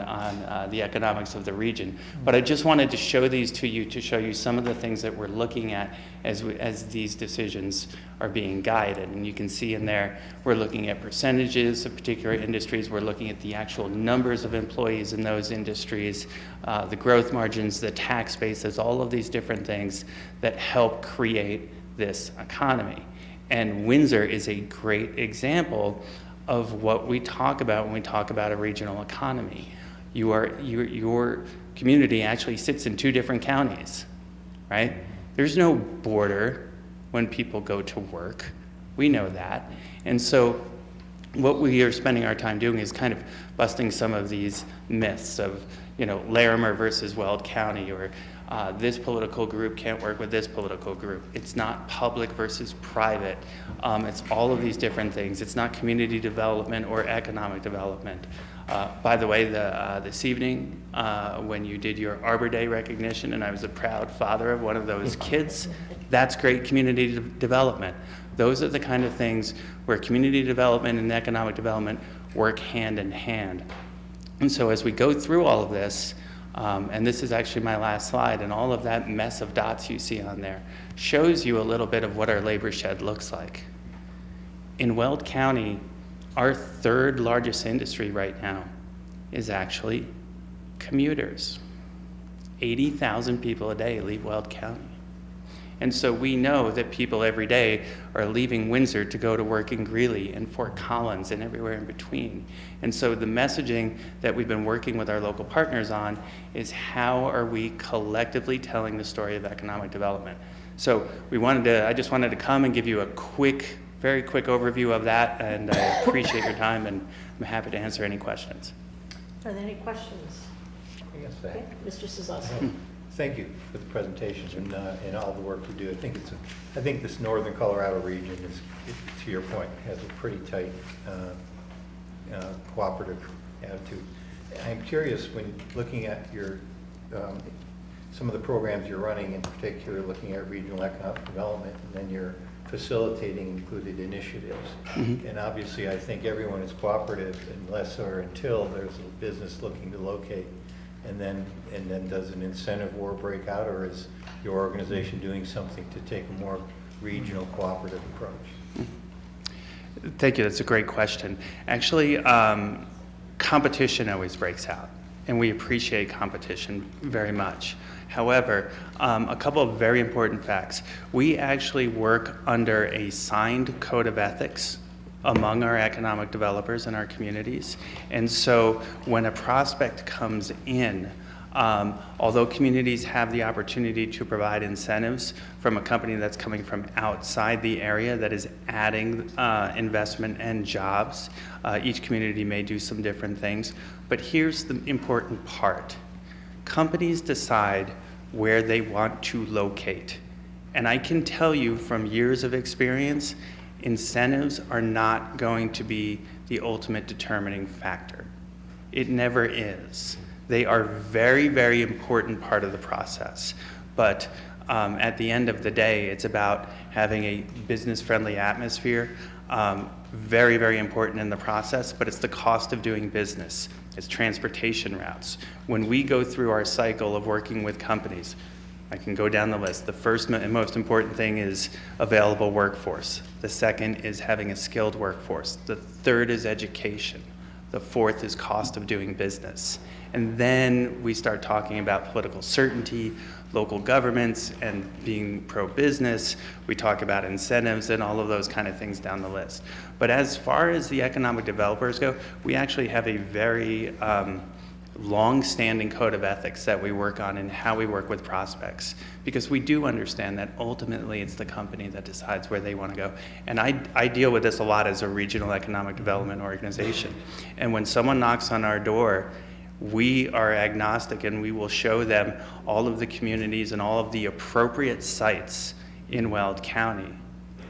the economics of the region. But I just wanted to show these to you, to show you some of the things that we're looking at as these decisions are being guided. And you can see in there, we're looking at percentages of particular industries. We're looking at the actual numbers of employees in those industries, the growth margins, the tax bases, all of these different things that help create this economy. And Windsor is a great example of what we talk about when we talk about a regional economy. Your community actually sits in 2 different counties, right? There's no border when people go to work. We know that. And so what we are spending our time doing is kind of busting some of these myths of, Larimer versus Weld County, or this political group can't work with this political group. It's not public versus private. It's all of these different things. It's not community development or economic development. By the way, this evening, when you did your Arbor Day recognition, and I was a proud father of one of those kids, that's great community development. Those are the kind of things where community development and economic development work hand in hand. And so as we go through all of this, and this is actually my last slide, and all of that mess of dots you see on there shows you a little bit of what our labor shed looks like. In Weld County, our 3rd largest industry right now is actually commuters. 80,000 people a day leave Weld County. And so we know that people every day are leaving Windsor to go to work in Greeley and Fort Collins and everywhere in between. And so the messaging that we've been working with our local partners on is, how are we collectively telling the story of economic development? So I just wanted to come and give you a quick very quick overview of that, and I appreciate your time, and I'm happy to answer any questions. Are there any questions? Yes, Okay, Mr. Sosowski. Thank you for the presentation and all the work you do. I think this northern Colorado region is, to your point, has a pretty tight cooperative attitude. I'm curious, when looking at your some of the programs you're running, in particular looking at regional economic development, and then you're facilitating included initiatives. And obviously, I think everyone is cooperative unless or until there's a business looking to locate. And then does an incentive war break out, or is your organization doing something to take a more regional cooperative approach? Thank you. That's a great question. Actually, competition always breaks out, and we appreciate competition very much. However, a couple of very important facts. We actually work under a signed code of ethics among our economic developers in our communities. And so when a prospect comes in, although communities have the opportunity to provide incentives from a company that's coming from outside the area that is adding investment and jobs, each community may do some different things. But here's the important part. Companies decide where they want to locate. And I can tell you from years of experience, incentives are not going to be the ultimate determining factor. It never is. They are very, very important part of the process. But at the end of the day, it's about having a business-friendly atmosphere. Very, very important in the process, but it's the cost of doing business. It's transportation routes. When we go through our cycle of working with companies, I can go down the list. The first and most important thing is available workforce. The second is having a skilled workforce. The third is education. The fourth is cost of doing business. And then we start talking about political certainty, local governments, and being pro-business. We talk about incentives and all of those kind of things down the list. But as far as the economic developers go, we actually have a very long-standing code of ethics that we work on and how we work with prospects, because we do understand that ultimately it's the company that decides where they want to go. And I deal with this a lot as a regional economic development organization. And when someone knocks on our door, we are agnostic, and we will show them all of the communities and all of the appropriate sites in Weld County.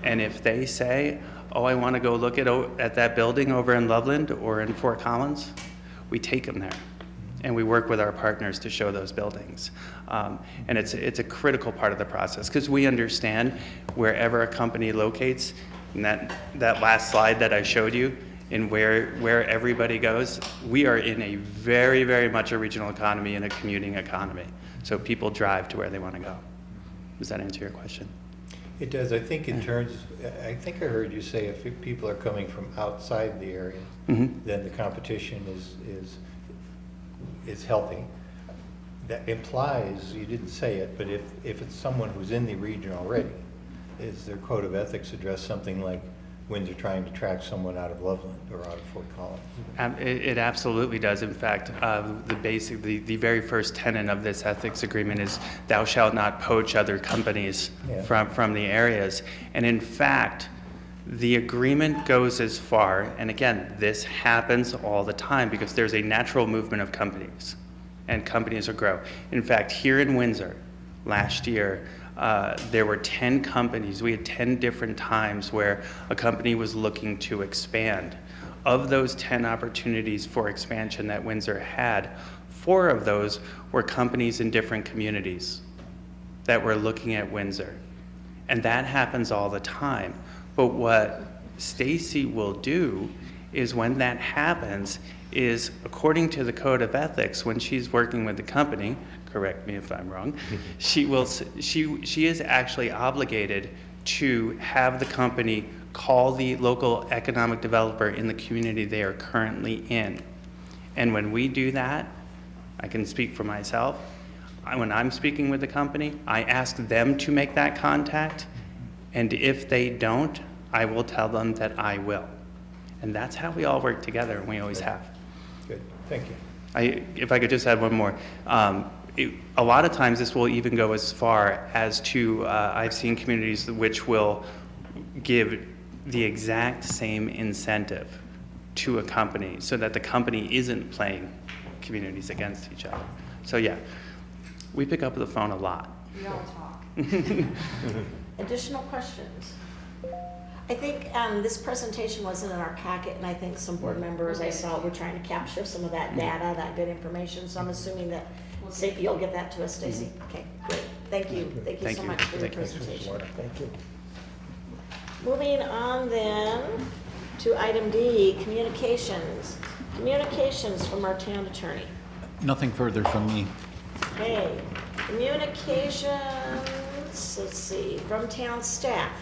And if they say, oh, I want to go look at that building over in Loveland or in Fort Collins, we take them there. And we work with our partners to show those buildings. And it's a critical part of the process, because we understand wherever a company locates, and that last slide that I showed you, and where everybody goes, we are in a very, very much a regional economy and a commuting economy. So people drive to where they want to go. Does that answer your question? It does. I think in terms, I think I heard you say if people are coming from outside the area, then the competition is healthy. That implies, you didn't say it, but if it's someone who's in the region already, is their code of ethics address something like Windsor trying to track someone out of Loveland or out of Fort Collins? It absolutely does. In fact, the very first tenet of this ethics agreement is thou shalt not poach other companies from the areas. And in fact, the agreement goes as far, and again, this happens all the time because there's a natural movement of companies, and companies will grow. In fact, here in Windsor, last year, there were 10 companies. We had 10 different times where a company was looking to expand. Of those 10 opportunities for expansion that Windsor had, 4 of those were companies in different communities that were looking at Windsor. And that happens all the time. But what Stacy will do is when that happens is, according to the code of ethics, when she's working with the company, correct me if I'm wrong, she is actually obligated to have the company call the local economic developer in the community they are currently in. And when we do that, I can speak for myself, when I'm speaking with the company, I ask them to make that contact, and if they don't, I will tell them that I will. And that's how we all work together, and we always have. Good, thank you. If I could just add one more. A lot of times this will even go as far as to, I've seen communities which will give the exact same incentive to a company so that the company isn't playing communities against each other. So yeah, we pick up the phone a lot. We all talk. Additional questions? I think this presentation wasn't in our packet, and I think some board members I saw were trying to capture some of that data, that good information, so I'm assuming that you'll get that to us, Stacy? Okay, great. Thank you. Thank you so much for your presentation. Thank you. Moving on then to item D, communications. Communications from our town attorney. Nothing further from me. Okay, communications, let's see, from town staff.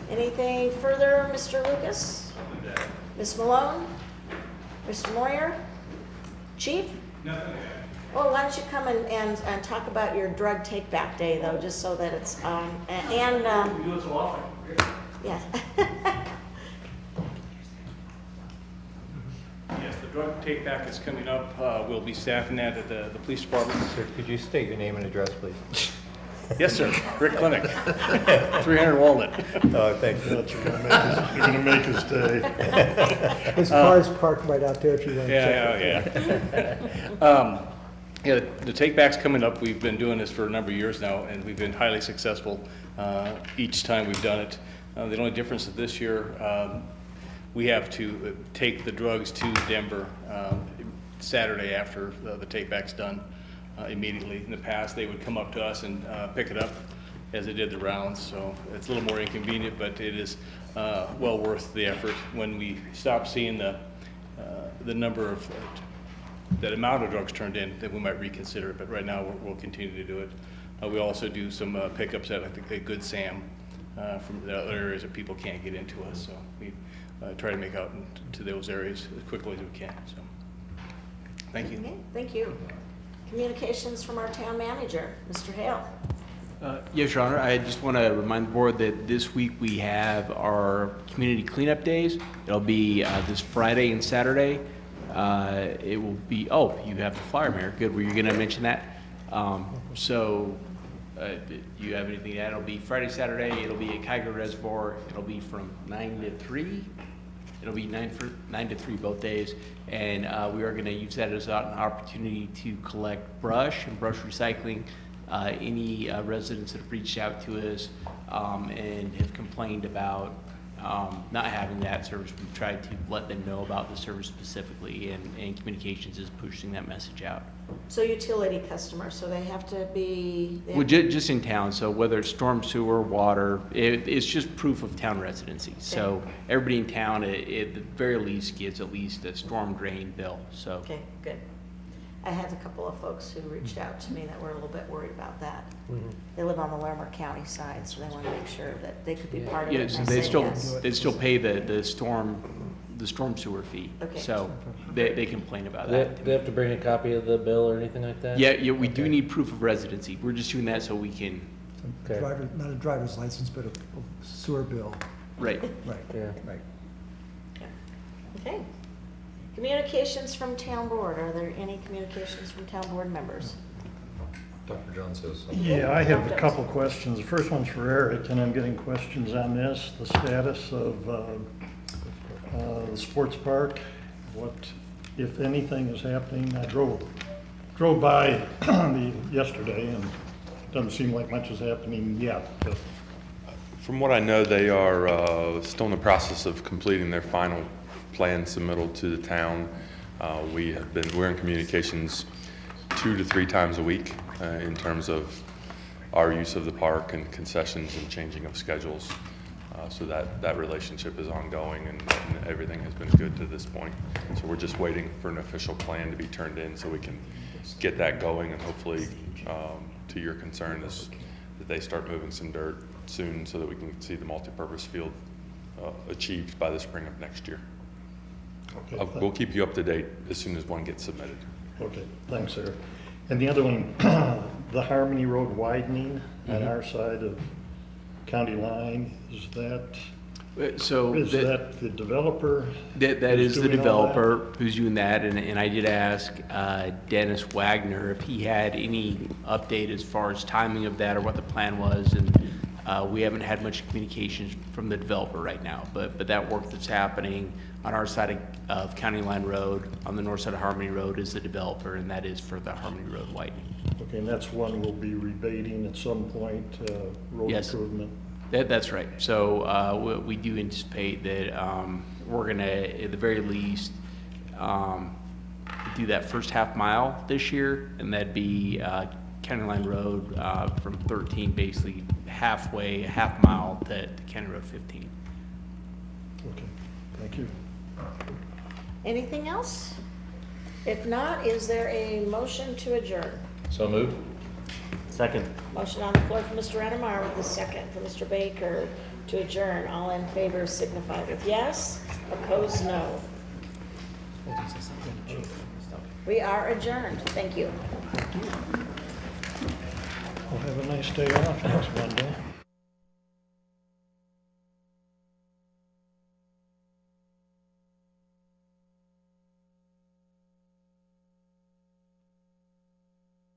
Anything further, Mr. Lucas? Ms. Malone? Mr. Moyer? Chief? Nothing. Well, why don't you come and talk about your drug take-back day, though, just so that it's, We do it so often. yes. Yes, the drug take-back is coming up. We'll be staffing that at the police department. Sir, could you state your name and address, please? Yes, sir. Rick Clinic, 300 Walnut. Oh, thank you. You're gonna make his day. His car's parked right out there if you want to check it. Yeah, the take-back's coming up. We've been doing this for a number of years now, and we've been highly successful each time we've done it. The only difference is this year, we have to take the drugs to Denver Saturday after the take-back's done. Immediately. In the past, they would come up to us and pick it up as they did the rounds, so it's a little more inconvenient, but it is well worth the effort. When we stop seeing the number of, that amount of drugs turned in, then we might reconsider it, but right now we'll continue to do it. We also do some pickups at like a Good Sam from the other areas that people can't get into us, so we try to make out to those areas as quickly as we can, so. Thank you. Okay, thank you. Communications from our town manager, Mr. Hale. Yes, Your Honor, I just want to remind the board that this week we have our community cleanup days. It'll be this Friday and Saturday. It will be, oh, you have the flyer, Mayor. Good, were you going to mention that? Do you have anything to add? It'll be Friday, Saturday. It'll be at Kyger Reservoir. It'll be from 9 to 3. It'll be 9 to 3 both days, and we are going to use that as an opportunity to collect brush and brush recycling. Any residents that have reached out to us and have complained about not having that service, we've tried to let them know about the service specifically, and communications is pushing that message out. So utility customers, so they have to be. Well, just in town, so whether it's storm sewer, water, it's just proof of town residency. So everybody in town, at the very least, gets at least a storm drain bill, so. Okay, good. I had a couple of folks who reached out to me that were a little bit worried about that. They live on the Larimer County side, so they want to make sure that they could be part of it. Yeah, so and I they say still, yes. they still pay the storm sewer fee. Okay. So they complain about They that. they have to bring a copy of the bill or anything like that? Yeah, we do need proof of residency. We're just doing that so we can, Okay. Not a driver's license, but a sewer bill. right. Right, Yeah. right. Okay. Communications from town board. Are there any communications from town board members? Dr. John says something. Yeah, I have a couple questions. The first one's for Eric, and I'm getting questions on this, the status of the sports park, what, if anything, is happening. I drove by yesterday, and it doesn't seem like much is happening yet, but From what I know, they are still in the process of completing their final plan submittal to the town. We're in communications 2 to 3 times a week in terms of our use of the park and concessions and changing of schedules. So that relationship is ongoing, and everything has been good to this point. So we're just waiting for an official plan to be turned in so we can get that going, and hopefully, to your concern, is that they start moving some dirt soon so that we can see the multipurpose field achieved by the spring of next year. okay. We'll keep you up to date as soon as one gets submitted. Okay, thanks, sir. And the other one, the Harmony Road widening on our side of county line, is that the developer? That who's is the doing all that? developer who's doing that, and I did ask Dennis Wagner if he had any update as far as timing of that or what the plan was, and We haven't had much communication from the developer right now, but that work that's happening on our side of County Line Road, on the north side of Harmony Road is the developer, and that is for the Harmony Road widening. Okay, and that's one we'll be rebating at some point, road Yes. improvement. That's right. So we do anticipate that we're going to, at the very least, do that first half mile this year, and that'd be County Line Road from 13, basically halfway, half mile to County Road 15. Okay, thank you. Anything else? If not, is there a motion to adjourn? So moved. Second. Motion on the floor from Mr. Ennemeyer with the second from Mr. Baker to adjourn. All in favor signify with yes. Opposed, no. We are adjourned. Thank you. We'll have a nice day off next Monday.